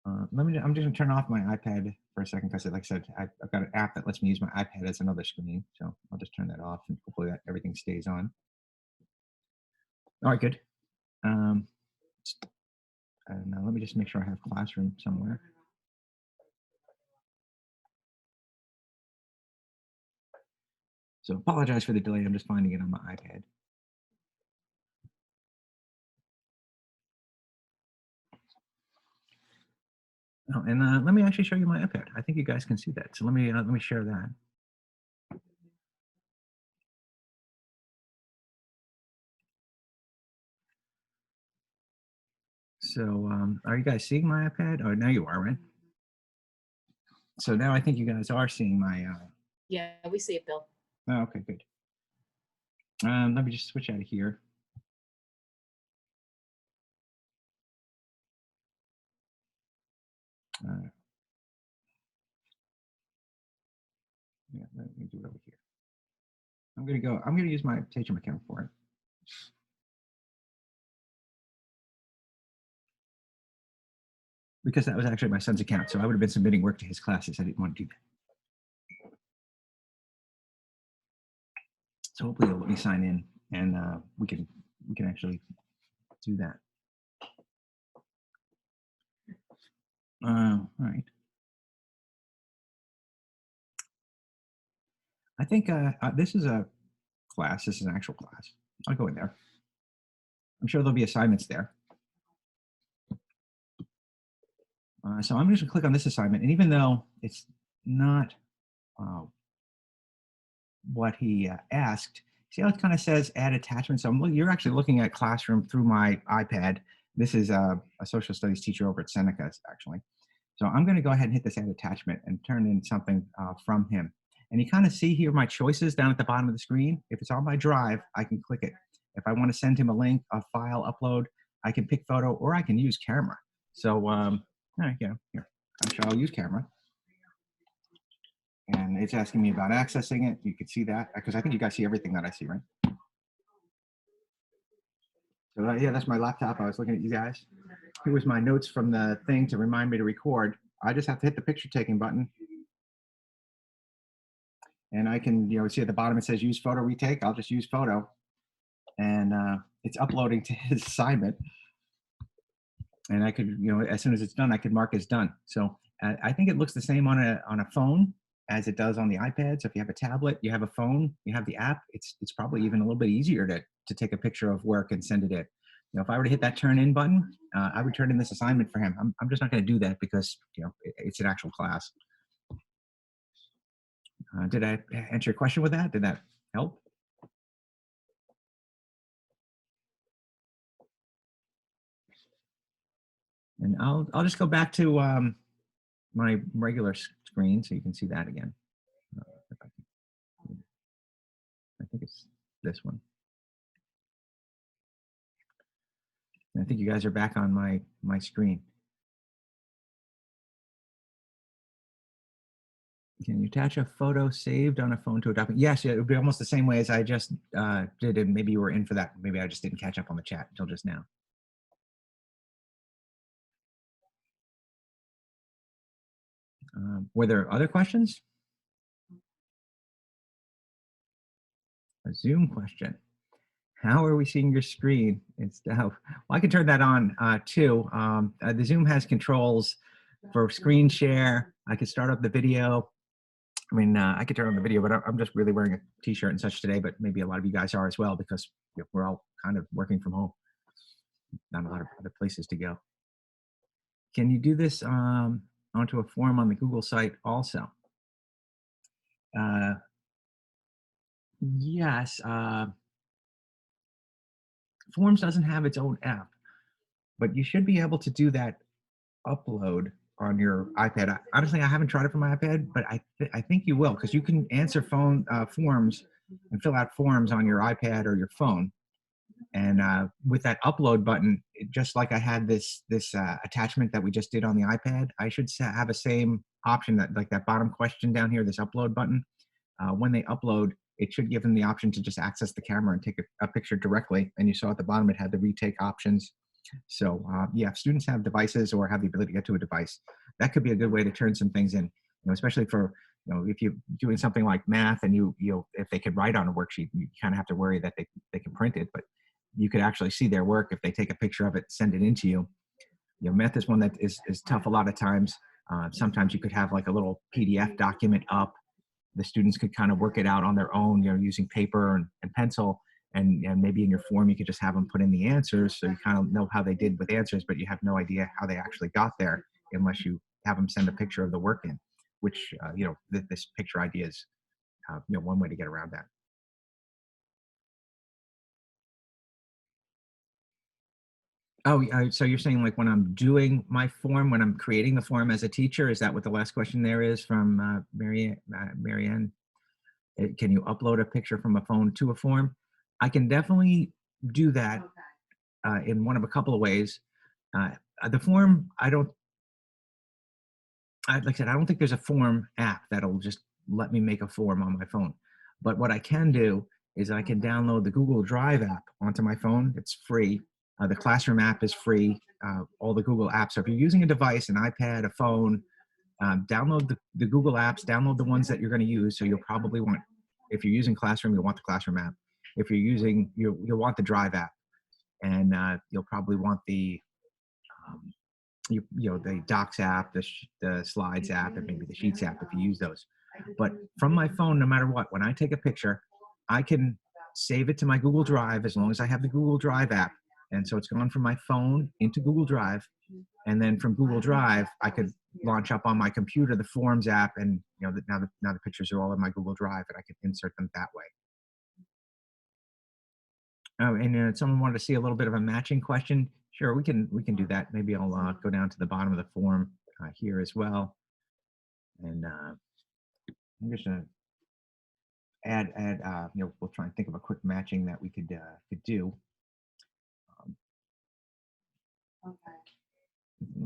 I'm just gonna turn off my iPad for a second because, like I said, I've got an app that lets me use my iPad as another screen. So I'll just turn that off and hopefully that everything stays on. All right, good. Um, now let me just make sure I have Classroom somewhere. So apologize for the delay. I'm just finding it on my iPad. Oh, and let me actually show you my iPad. I think you guys can see that. So let me share that. So are you guys seeing my iPad? Oh, now you are, right? So now I think you guys are seeing my. Yeah, we see it, Bill. Oh, okay, good. Let me just switch out of here. Yeah, let me do it over here. I'm gonna use my Taytrum account for it. Because that was actually my son's account. So I would have been submitting work to his classes. I didn't want to do that. So hopefully they'll let me sign in and we can actually do that. All right. I think this is a class. This is an actual class. I'll go in there. I'm sure there'll be assignments there. So I'm just gonna click on this assignment. And even though it's not what he asked, see how it kind of says add attachment. So you're actually looking at Classroom through my iPad. This is a social studies teacher over at Seneca, actually. So I'm going to go ahead and hit this add attachment and turn in something from him. And you kind of see here my choices down at the bottom of the screen. If it's on my drive, I can click it. If I want to send him a link, a file upload, I can pick photo or I can use camera. So here, I'll use camera. And it's asking me about accessing it. You can see that because I think you guys see everything that I see, right? So yeah, that's my laptop. I was looking at you guys. Here was my notes from the thing to remind me to record. I just have to hit the picture taking button. And I can, see at the bottom it says use photo retake. I'll just use photo. And it's uploading to his assignment. And I could, as soon as it's done, I could mark as done. So I think it looks the same on a phone as it does on the iPad. So if you have a tablet, you have a phone, you have the app, it's probably even a little bit easier to take a picture of work and send it in. If I were to hit that turn in button, I would turn in this assignment for him. I'm just not going to do that because it's an actual class. Did I answer your question with that? Did that help? And I'll just go back to my regular screen so you can see that again. I think it's this one. And I think you guys are back on my screen. Can you attach a photo saved on a phone to a document? Yes, it would be almost the same way as I just did, and maybe you were in for that. Maybe I just didn't catch up on the chat until just now. Were there other questions? A Zoom question. How are we seeing your screen? Well, I can turn that on too. The Zoom has controls for screen share. I could start up the video. I mean, I could turn on the video, but I'm just really wearing a t-shirt and such today, but maybe a lot of you guys are as well because we're all kind of working from home. Not a lot of other places to go. Can you do this onto a form on the Google site also? Yes, Forms doesn't have its own app, but you should be able to do that upload on your iPad. Honestly, I haven't tried it for my iPad, but I think you will, because you can answer forms and fill out forms on your iPad or your phone. And with that upload button, just like I had this attachment that we just did on the iPad, I should have a same option, that like that bottom question down here, this upload button. When they upload, it should give them the option to just access the camera and take a picture directly. And you saw at the bottom it had the retake options. So yeah, if students have devices or have the ability to get to a device, that could be a good way to turn some things in. You know, especially for, you know, if you're doing something like math and you if they could write on a worksheet, you kind of have to worry that they can print it, but you could actually see their work if they take a picture of it, send it into you. You know, math is one that is tough a lot of times. Sometimes you could have like a little PDF document up. The students could kind of work it out on their own, you know, using paper and pencil. And maybe in your form, you could just have them put in the answers. So you kind of know how they did with answers, but you have no idea how they actually got there unless you have them send a picture of the work in, which, you know, this picture idea is, you know, one way to get around that. Oh, so you're saying like when I'm doing my form, when I'm creating the form as a teacher, is that what the last question there is from Marianne? Can you upload a picture from a phone to a form? I can definitely do that in one of a couple of ways. The form, like I said, I don't think there's a form app that'll just let me make a form on my phone. But what I can do is I can download the Google Drive app onto my phone. It's free. The Classroom app is free. All the Google apps. So if you're using a device, an iPad, a phone, download the Google apps, download the ones that you're going to use. So you'll probably want, if you're using Classroom, you'll want the Classroom app. If you're using, you'll want the Drive app. And you'll probably want the, you know, the Docs app, the Slides app, and maybe the Sheets app if you use those. But from my phone, no matter what, when I take a picture, I can save it to my Google Drive as long as I have the Google Drive app. And so it's gone from my phone into Google Drive. And then from Google Drive, I could launch up on my computer the Forms app, and you know, now the pictures are all in my Google Drive, and I can insert them that way. Oh, and someone wanted to see a little bit of a matching question. Sure, we can do that. Maybe I'll go down to the bottom of the form here as well, and I'm just gonna add you know, we'll try and think of a quick matching that we could do.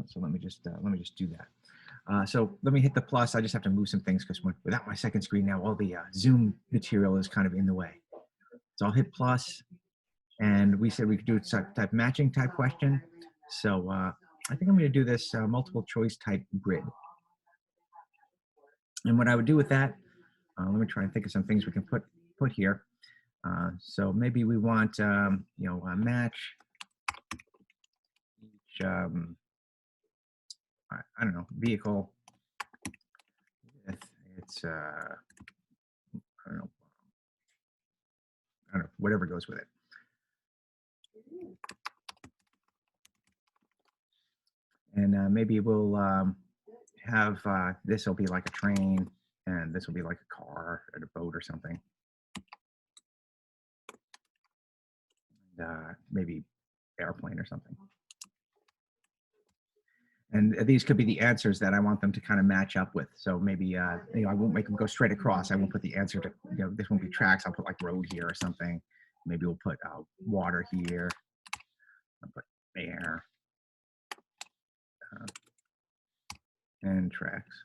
So let me just do that. So let me hit the plus. I just have to move some things because without my second screen now, all the Zoom material is kind of in the way. So I'll hit plus. And we said we could do a type matching type question. So I think I'm going to do this multiple choice type grid. And what I would do with that, let me try and think of some things we can put here. So maybe we want, you know, a match each, I don't know, vehicle. It's, I don't know, whatever goes with it. And maybe we'll have this will be like a train, and this will be like a car or a boat or something. And, maybe airplane or something. And these could be the answers that I want them to kind of match up with. So maybe you know, I won't make them go straight across. I won't put the answer to, you know, this won't be tracks. I'll put like road here or something. Maybe we'll put water here. I'll put air. And tracks.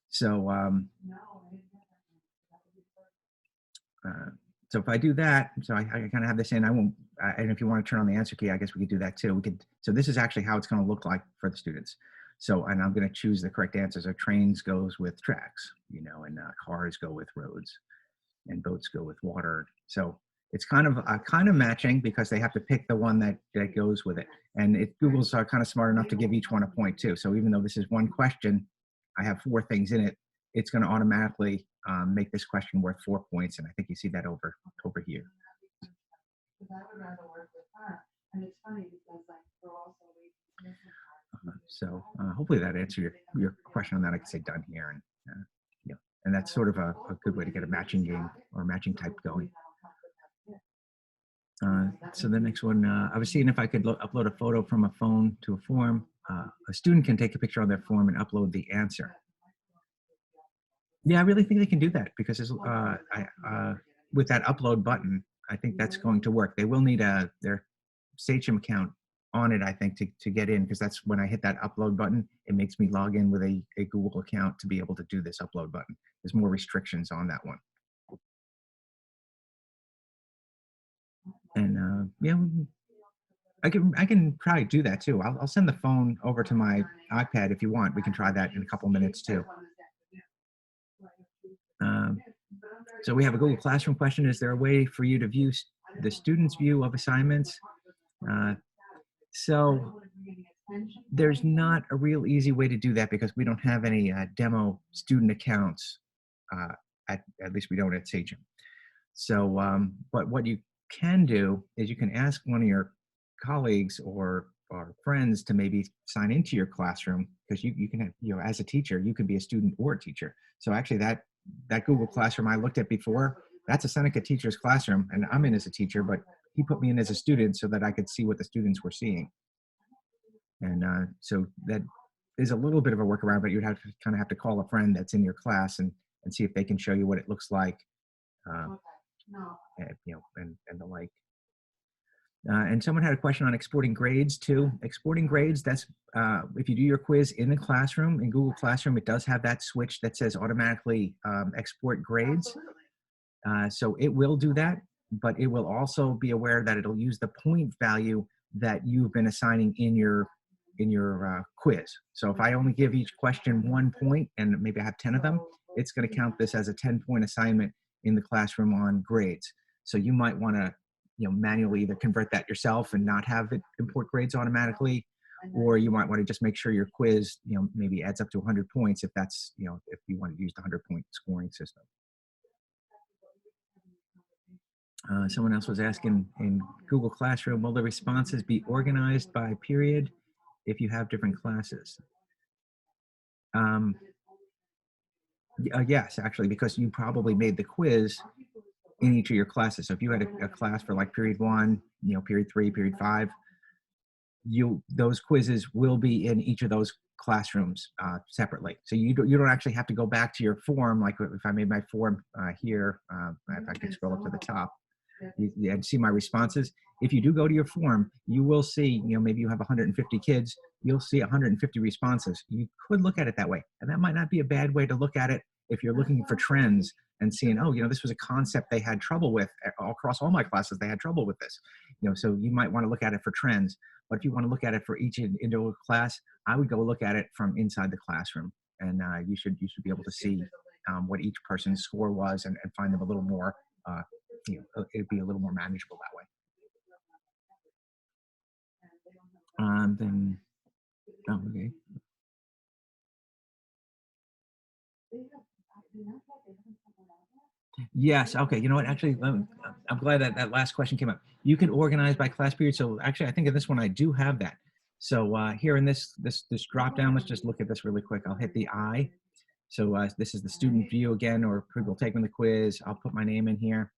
So, so if I do that, so I kind of have this in, I won't, and if you want to turn on the answer key, I guess we could do that too. So this is actually how it's going to look like for the students. So, and I'm going to choose the correct answer. So trains goes with tracks, you know, and cars go with roads, and boats go with water. So it's kind of matching because they have to pick the one that goes with it. And Google's kind of smart enough to give each one a point too. So even though this is one question, I have 4 things in it, it's going to automatically make this question worth 4 points. And I think you see that over here. So hopefully that answered your question on that. I can say done here, and yeah, and that's sort of a good way to get a matching game or matching type going. So the next one, I was seeing if I could upload a photo from a phone to a form. A student can take a picture on their form and upload the answer. Yeah, I really think they can do that because with that upload button, I think that's going to work. They will need their Sachem account on it, I think, to get in, because that's when I hit that upload button, it makes me log in with a Google account to be able to do this upload button. There's more restrictions on that one. And yeah, I can try to do that too. I'll send the phone over to my iPad if you want. We can try that in a couple minutes too. So we have a Google Classroom question. Is there a way for you to view the student's view of assignments? So there's not a real easy way to do that because we don't have any demo student accounts. At least we don't at Sachem. So, but what you can do is you can ask one of your colleagues or friends to maybe sign into your classroom, because you can have, as a teacher, you can be a student or a teacher. So actually that Google Classroom I looked at before, that's a Seneca teacher's classroom, and I'm in as a teacher, but he put me in as a student so that I could see what the students were seeing. And so that is a little bit of a workaround, but you'd kind of have to call a friend that's in your class and see if they can show you what it looks like, and the like. And someone had a question on exporting grades too. Exporting grades, that's if you do your quiz in the classroom, in Google Classroom, it does have that switch that says automatically export grades. So it will do that, but it will also be aware that it'll use the point value that you've been assigning in your quiz. So if I only give each question 1 point and maybe I have 10 of them, it's going to count this as a 10-point assignment in the classroom on grades. So you might want to manually either convert that yourself and not have it import grades automatically, or you might want to just make sure your quiz maybe adds up to 100 points if that's if you want to use the 100-point scoring system. Someone else was asking, in Google Classroom, will the responses be organized by period if you have different classes? Yes, actually, because you probably made the quiz in each of your classes. So if you had a class for like period 1, period 3, period 5, those quizzes will be in each of those classrooms separately. So you don't actually have to go back to your form. Like if I made my form here, if I can scroll up to the top, and see my responses. If you do go to your form, you will see, maybe you have 150 kids, you'll see 150 responses. You could look at it that way. And that might not be a bad way to look at it if you're looking for trends and seeing, oh, this was a concept they had trouble with across all my classes. They had trouble with this, so you might want to look at it for trends. But if you want to look at it for each individual class, I would go look at it from inside the classroom. And you should be able to see what each person's score was and find them a little more, it'd be a little more manageable that way. Okay. Yes. Okay. You know what? Actually, I'm glad that last question came up. You can organize by class period. So actually, I think in this one I do have that. So here in this drop down, let's just look at this really quick. I'll hit the I. So this is the student view again, or people taking the quiz. I'll put my name in here.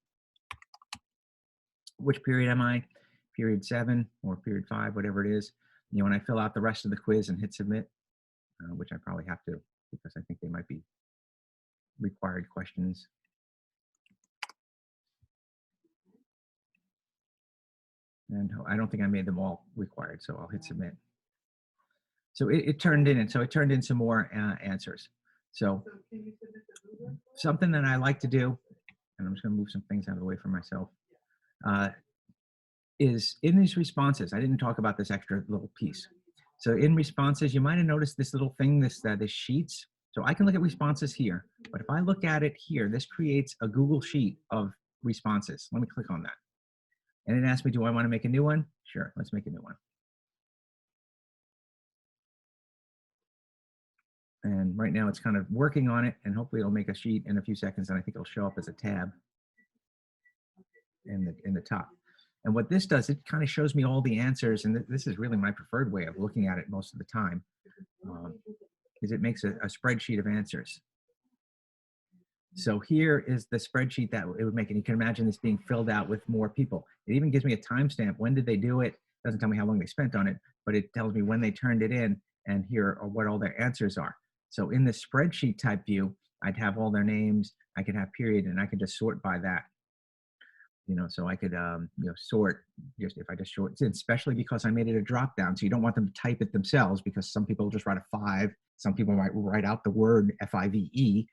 Which period am I? Period 7 or period 5, whatever it is. When I fill out the rest of the quiz and hit submit, which I probably have to because I think they might be required questions. And I don't think I made them all required, so I'll hit submit. So it turned in, and so it turned in some more answers. So something that I like to do, and I'm just going to move some things out of the way for myself, is in these responses. I didn't talk about this extra little piece. So in responses, you might have noticed this little thing, this sheets. So I can look at responses here, but if I look at it here, this creates a Google sheet of responses. Let me click on that. And it asks me, do I want to make a new one? Sure, let's make a new one. And right now it's kind of working on it, and hopefully it'll make a sheet in a few seconds, and I think it'll show up as a tab in the top. And what this does, it kind of shows me all the answers. And this is really my preferred way of looking at it most of the time, is it makes a spreadsheet of answers. So here is the spreadsheet that it would make, and you can imagine this being filled out with more people. It even gives me a timestamp. When did they do it? Doesn't tell me how long they spent on it, but it tells me when they turned it in, and here are what all their answers are. So in the spreadsheet type view, I'd have all their names. I could have period, and I could just sort by that. So I could, sort just if I just sort, especially because I made it a drop down. So you don't want them to type it themselves, because some people just write a 5. Some people might write out the word FIVE,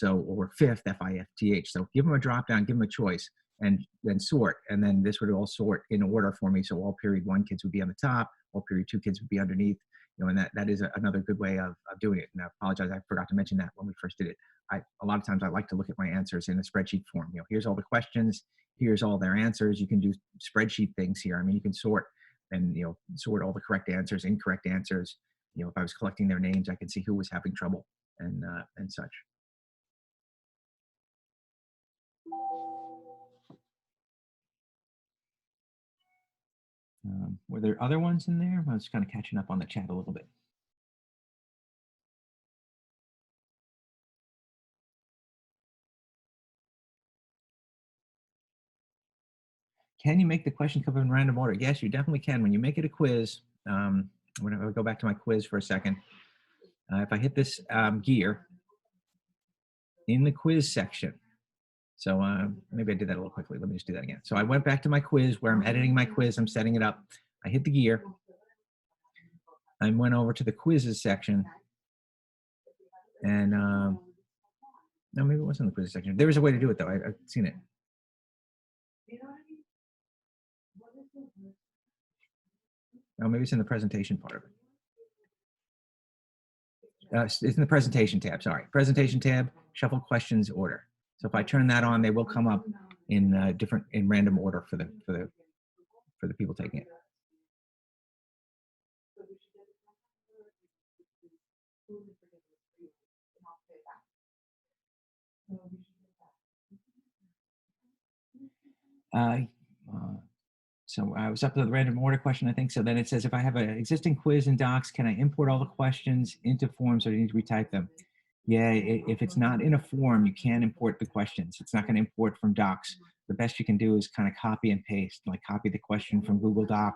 or fifth, FIFTH. So give them a drop down, give them a choice, and then sort. And then this would all sort in order for me. So all period 1 kids would be on the top, all period 2 kids would be underneath. And that is another good way of doing it. And I apologize, I forgot to mention that when we first did it. A lot of times I like to look at my answers in a spreadsheet form. Here's all the questions, here's all their answers. You can do spreadsheet things here. I mean, you can sort and, sort all the correct answers, incorrect answers. If I was collecting their names, I can see who was having trouble and such. Were there other ones in there? I was kind of catching up on the chat a little bit. Can you make the question come in random order? Yes, you definitely can. When you make it a quiz, whenever I go back to my quiz for a second, if I hit this gear in the quiz section, so maybe I did that a little quickly. Let me just do that again. So I went back to my quiz where I'm editing my quiz. I'm setting it up. I hit the gear. I went over to the quizzes section. And no, maybe it wasn't the quizzes section. There was a way to do it, though. I've seen it. Oh, maybe it's in the presentation part of it. It's in the presentation tab, sorry. Presentation tab, shuffle questions order. So if I turn that on, they will come up in in random order for the people taking it. So I was up to the random order question, I think. So then it says, if I have an existing quiz in Docs, can I import all the questions into forms, or do you need to retype them? Yeah, if it's not in a form, you can import the questions. It's not going to import from Docs. The best you can do is kind of copy and paste, like copy the question from Google Doc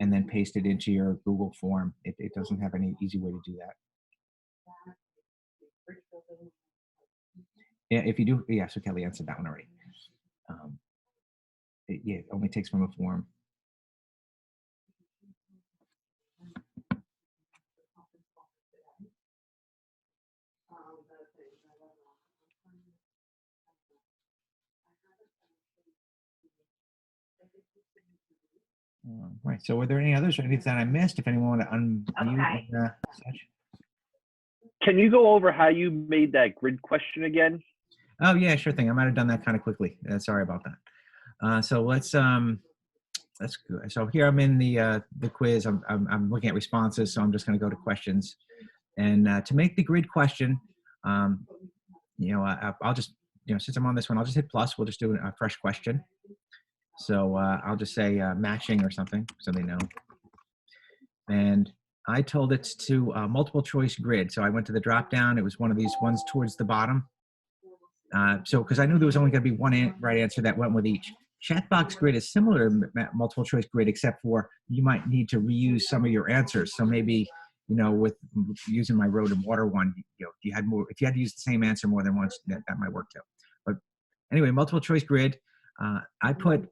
and then paste it into your Google form. It doesn't have any easy way to do that. Yeah, if you do, yeah, so Kelly answered that one already. It only takes from a form. Right. So were there any others or anything that I missed? If anyone want to unmute and such. Can you go over how you made that grid question again? Oh yeah, sure thing. I might have done that kind of quickly. Sorry about that. So let's go. So here I'm in the quiz. I'm looking at responses. So I'm just going to go to questions, and to make the grid question, I'll just since I'm on this one, I'll just hit plus. We'll just do a fresh question. So I'll just say matching or something so they know. And I told it to multiple choice grid. So I went to the drop down. It was one of these ones towards the bottom. So because I knew there was only going to be one right answer that went with each. Chatbox grid is similar to multiple choice grid, except for you might need to reuse some of your answers. So maybe, with using my road and water one, if you had to use the same answer more than once, that might work too. But anyway, multiple choice grid. I put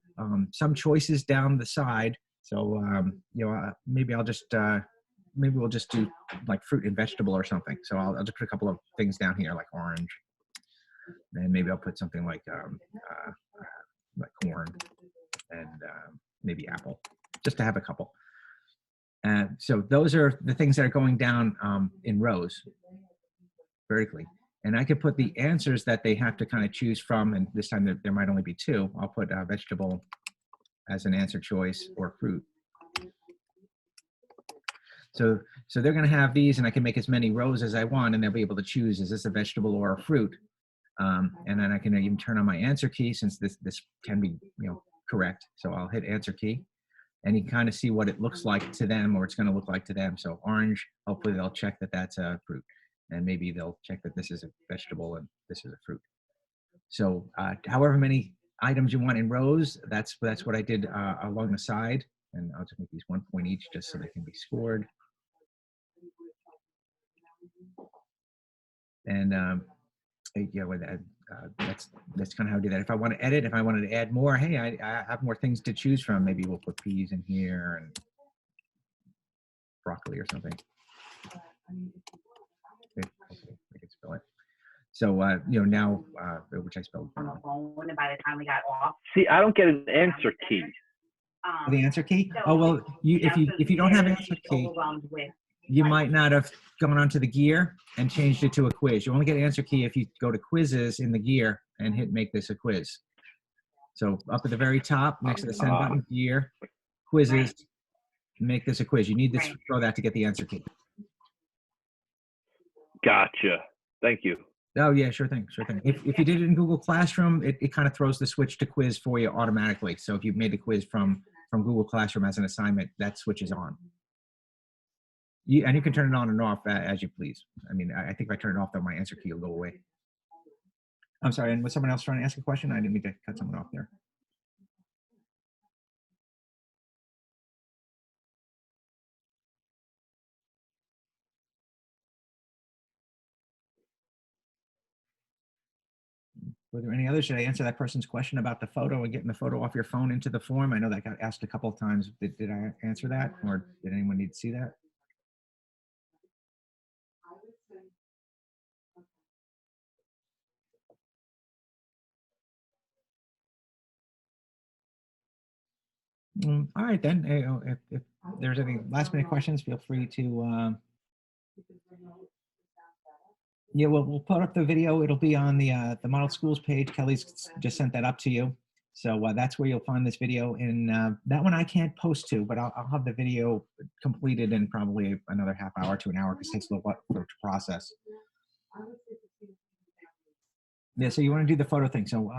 some choices down the side. So, maybe I'll just, maybe we'll just do like fruit and vegetable or something. So I'll just put a couple of things down here, like orange. And maybe I'll put something like corn and maybe apple, just to have a couple. So those are the things that are going down in rows vertically. And I could put the answers that they have to kind of choose from, and this time there might only be two. I'll put vegetable as an answer choice, or fruit. So they're going to have these, and I can make as many rows as I want, and they'll be able to choose, is this a vegetable or a fruit? And then I can even turn on my answer key, since this can be correct. So I'll hit answer key, and you can kind of see what it looks like to them, or it's going to look like to them. So orange, hopefully they'll check that that's a fruit, and maybe they'll check that this is a vegetable and this is a fruit. So however many items you want in rows, that's what I did along the side, and I'll just make these 1 point each just so they can be scored. And yeah, with that, that's kind of how I do that. If I want to edit, if I wanted to add more, hey, I have more things to choose from. Maybe we'll put peas in here and broccoli or something. Okay, hopefully I can spell it. So you know, now which I spelled on wrong. the phone, and by the time we got off, See, I don't get an answer key. The answer key? Oh well, if you don't have answer key, overwhelmed with. you might not have gone onto the gear and changed it to a quiz. You only get answer key if you go to quizzes in the gear and hit make this a quiz. So up at the very top, next to the send button, gear, quizzes, make this a quiz. You need to Right. throw that to get the answer key. Gotcha. Thank you. Oh yeah, sure thing, sure thing. If you did it in Google Classroom, it kind of throws the switch to quiz for you automatically. So if you made the quiz from Google Classroom as an assignment, that switches on. And you can turn it on and off as you please. I mean, I think if I turn it off, though, my answer key will go away. I'm sorry, and was someone else trying to ask a question? I didn't mean to cut someone off there. Were there any others? Should I answer that person's question about the photo and getting the photo off your phone into the form? I know that got asked a couple of times. Did I answer that, or did anyone need to see that? All right, then. If there's any last minute questions, feel free to. Yeah, we'll put up the video. It'll be on the Model Schools page. Kelly's just sent that up to you. So that's where you'll find this video. And that one I can't post to, but I'll have the video completed in probably another half hour to an hour because it takes a little while to process. Yeah, so you want to do the photo thing. So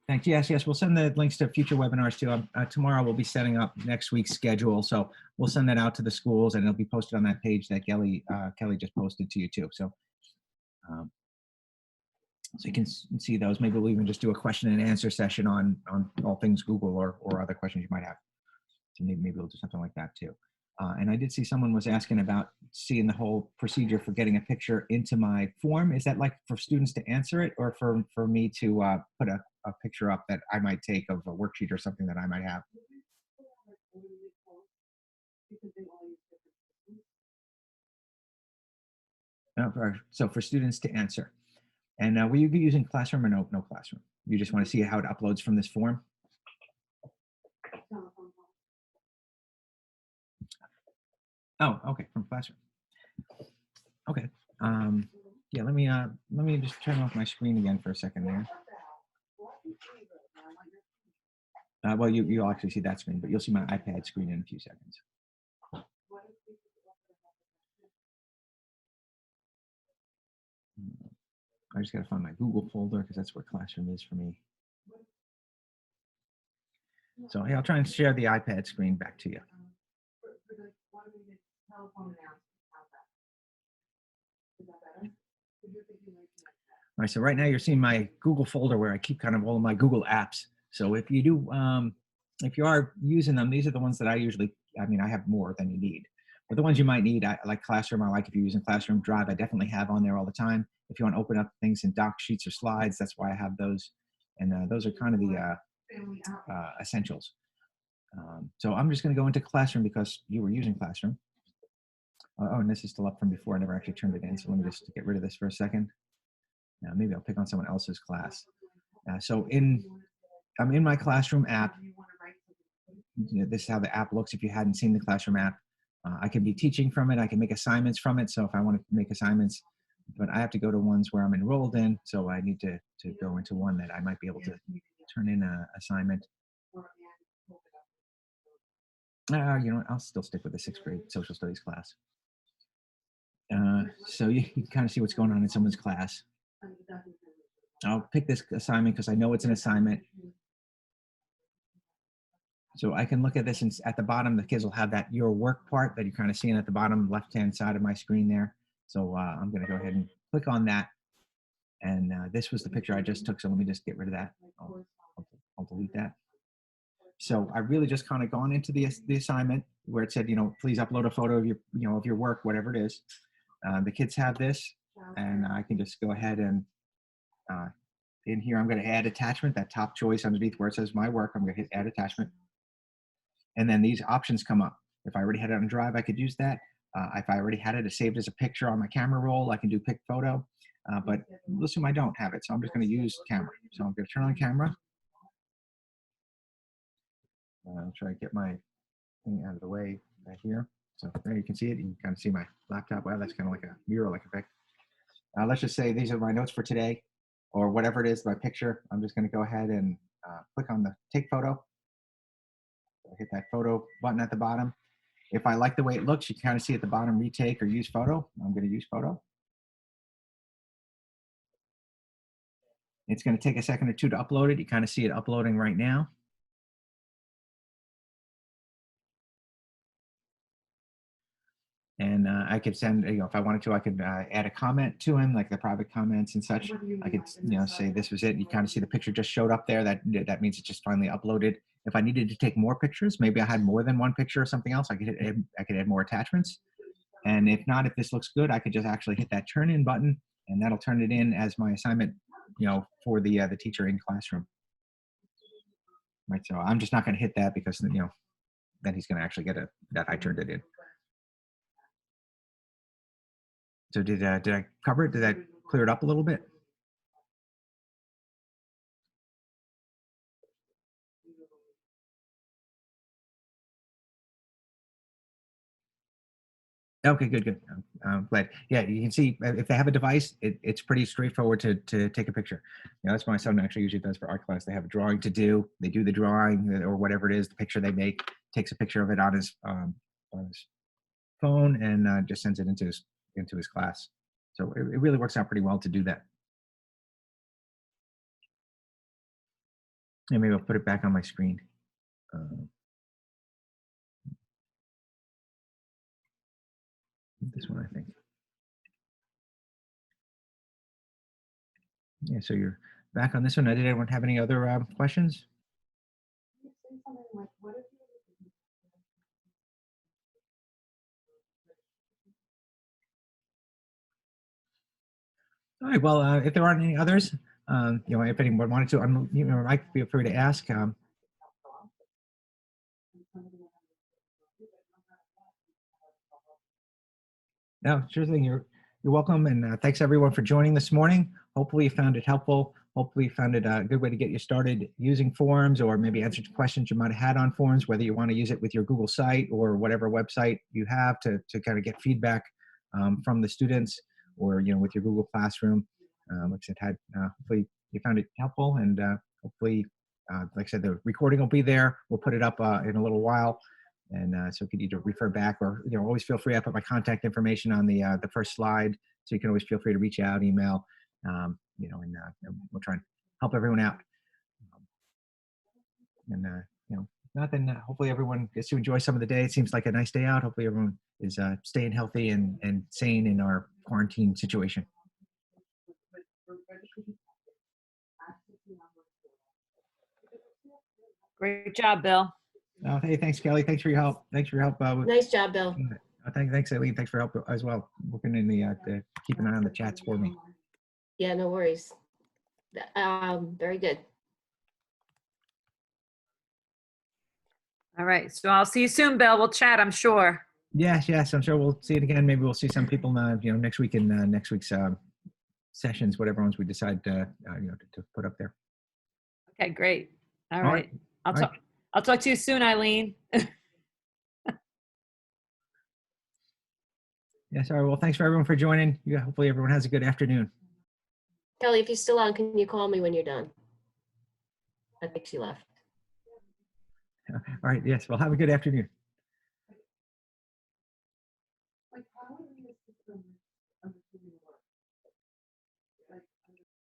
thanks. Yes, we'll send the links to future webinars too. Tomorrow we'll be setting up next week's schedule. So we'll send that out to the schools and it'll be posted on that page that Kelly just posted to you too. So, so you can see those. Maybe we'll even just do a question and answer session on all things Google or other questions you might have. So maybe we'll do something like that too. And I did see someone was asking about seeing the whole procedure for getting a picture into my form. Is that like for students to answer it or for me to put a picture up that I might take of a worksheet or something that I might have? So for students to answer. And will you be using Classroom or no Classroom? You just want to see how it uploads from this form? Oh, okay, from Classroom. Okay. Yeah, let me just turn off my screen again for a second there. Well, you'll actually see that screen, but you'll see my iPad screen in a few seconds. I just got to find my Google folder because that's where Classroom is for me. So hey, I'll try and share the iPad screen back to you. All right, so right now you're seeing my Google folder where I keep kind of all of my Google apps. So if you do, if you are using them, these are the ones that I usually, I mean, I have more than you need. But the ones you might need, I like Classroom. I like if you're using Classroom Drive, I definitely have on there all the time. If you want to open up things in doc sheets or slides, that's why I have those. And those are kind of the essentials. So I'm just going to go into Classroom because you were using Classroom. Oh, and this is still up from before. I never actually turned it in. So let me just get rid of this for a second. Now maybe I'll pick on someone else's class. So I'm in my Classroom app. You know, this is how the app looks if you hadn't seen the Classroom app. I can be teaching from it. I can make assignments from it. So if I want to make assignments, but I have to go to ones where I'm enrolled in. So I need to go into one that I might be able to turn in an assignment. You know what? I'll still stick with the 6th grade social studies class. So you can kind of see what's going on in someone's class. I'll pick this assignment because I know it's an assignment. So I can look at this, and at the bottom, the kids will have that your work part that you're kind of seeing at the bottom left-hand side of my screen there. So I'm going to go ahead and click on that. And this was the picture I just took. So let me just get rid of that. I'll delete that. So I really just kind of gone into the assignment where it said, please upload a photo of your, of your work, whatever it is. The kids have this, and I can just go ahead and in here, I'm going to add attachment, that top choice underneath where it says my work. I'm going to hit add attachment. And then these options come up. If I already had it on Drive, I could use that. If I already had it saved as a picture on my camera roll, I can do pick photo. But let's assume I don't have it. So I'm just going to use camera. So I'm going to turn on camera. I'll try to get my thing out of the way right here. So there you can see it. You can kind of see my laptop. Wow, that's kind of like a mural-like effect. Let's just say these are my notes for today, or whatever it is, my picture. I'm just going to go ahead and click on the take photo. Hit that photo button at the bottom. If I like the way it looks, you can kind of see at the bottom, retake or use photo. I'm going to use photo. It's going to take a second or two to upload it. You kind of see it uploading right now. And I could send, if I wanted to, I could add a comment to him, like the private comments and such. I could, say this was it. You kind of see the picture just showed up there. That means it just finally uploaded. If I needed to take more pictures, maybe I had more than one picture or something else, I could add more attachments. And if not, if this looks good, I could just actually hit that turn in button, and that'll turn it in as my assignment, for the teacher in classroom. Right. So I'm just not going to hit that because then he's going to actually get that I turned it in. So did I cover it? Did I clear it up a little bit? Okay, good. I'm glad. Yeah, you can see if they have a device, it's pretty straightforward to take a picture. That's what my son actually usually does for art class. They have a drawing to do. They do the drawing or whatever it is, the picture they make, takes a picture of it on his phone and just sends it into his class. So it really works out pretty well to do that. And maybe I'll put it back on my screen. This one, I think. Yeah, so you're back on this one. Did anyone have any other questions? All right. Well, if there aren't any others, if anyone wanted to, Mike, feel free to ask. No, sure thing. You're welcome, and thanks everyone for joining this morning. Hopefully you found it helpful. Hopefully you found it a good way to get you started using forms, or maybe answer questions you might have had on forms, whether you want to use it with your Google site or whatever website you have to kind of get feedback from the students, or with your Google Classroom. Like I said, hopefully you found it helpful, and hopefully, like I said, the recording will be there. We'll put it up in a little while. And so you can either refer back, or always feel free. I put my contact information on the first slide, so you can always feel free to reach out, email, and we'll try and help everyone out. Not then. Hopefully everyone gets to enjoy some of the day. It seems like a nice day out. Hopefully everyone is staying healthy and sane in our quarantine situation. Great job, Bill. Hey, thanks, Kelly. Thanks for your help. Nice job, Bill. Thanks, Eileen. Thanks for help as well. Working in the keep an eye on the chats for me. Yeah, no worries. Very good. All right. So I'll see you soon, Bill. We'll chat, I'm sure. Yes. I'm sure we'll see it again. Maybe we'll see some people, next week in next week's sessions, whatever ones we decide to put up there. Okay, great. All All right. right. I'll talk to you soon, Eileen. Yes. All right. Well, thanks for everyone for joining. Hopefully everyone has a good afternoon. Kelly, if you're still on, can you call me when you're done? I think she left. All right. Yes. Well, have a good afternoon.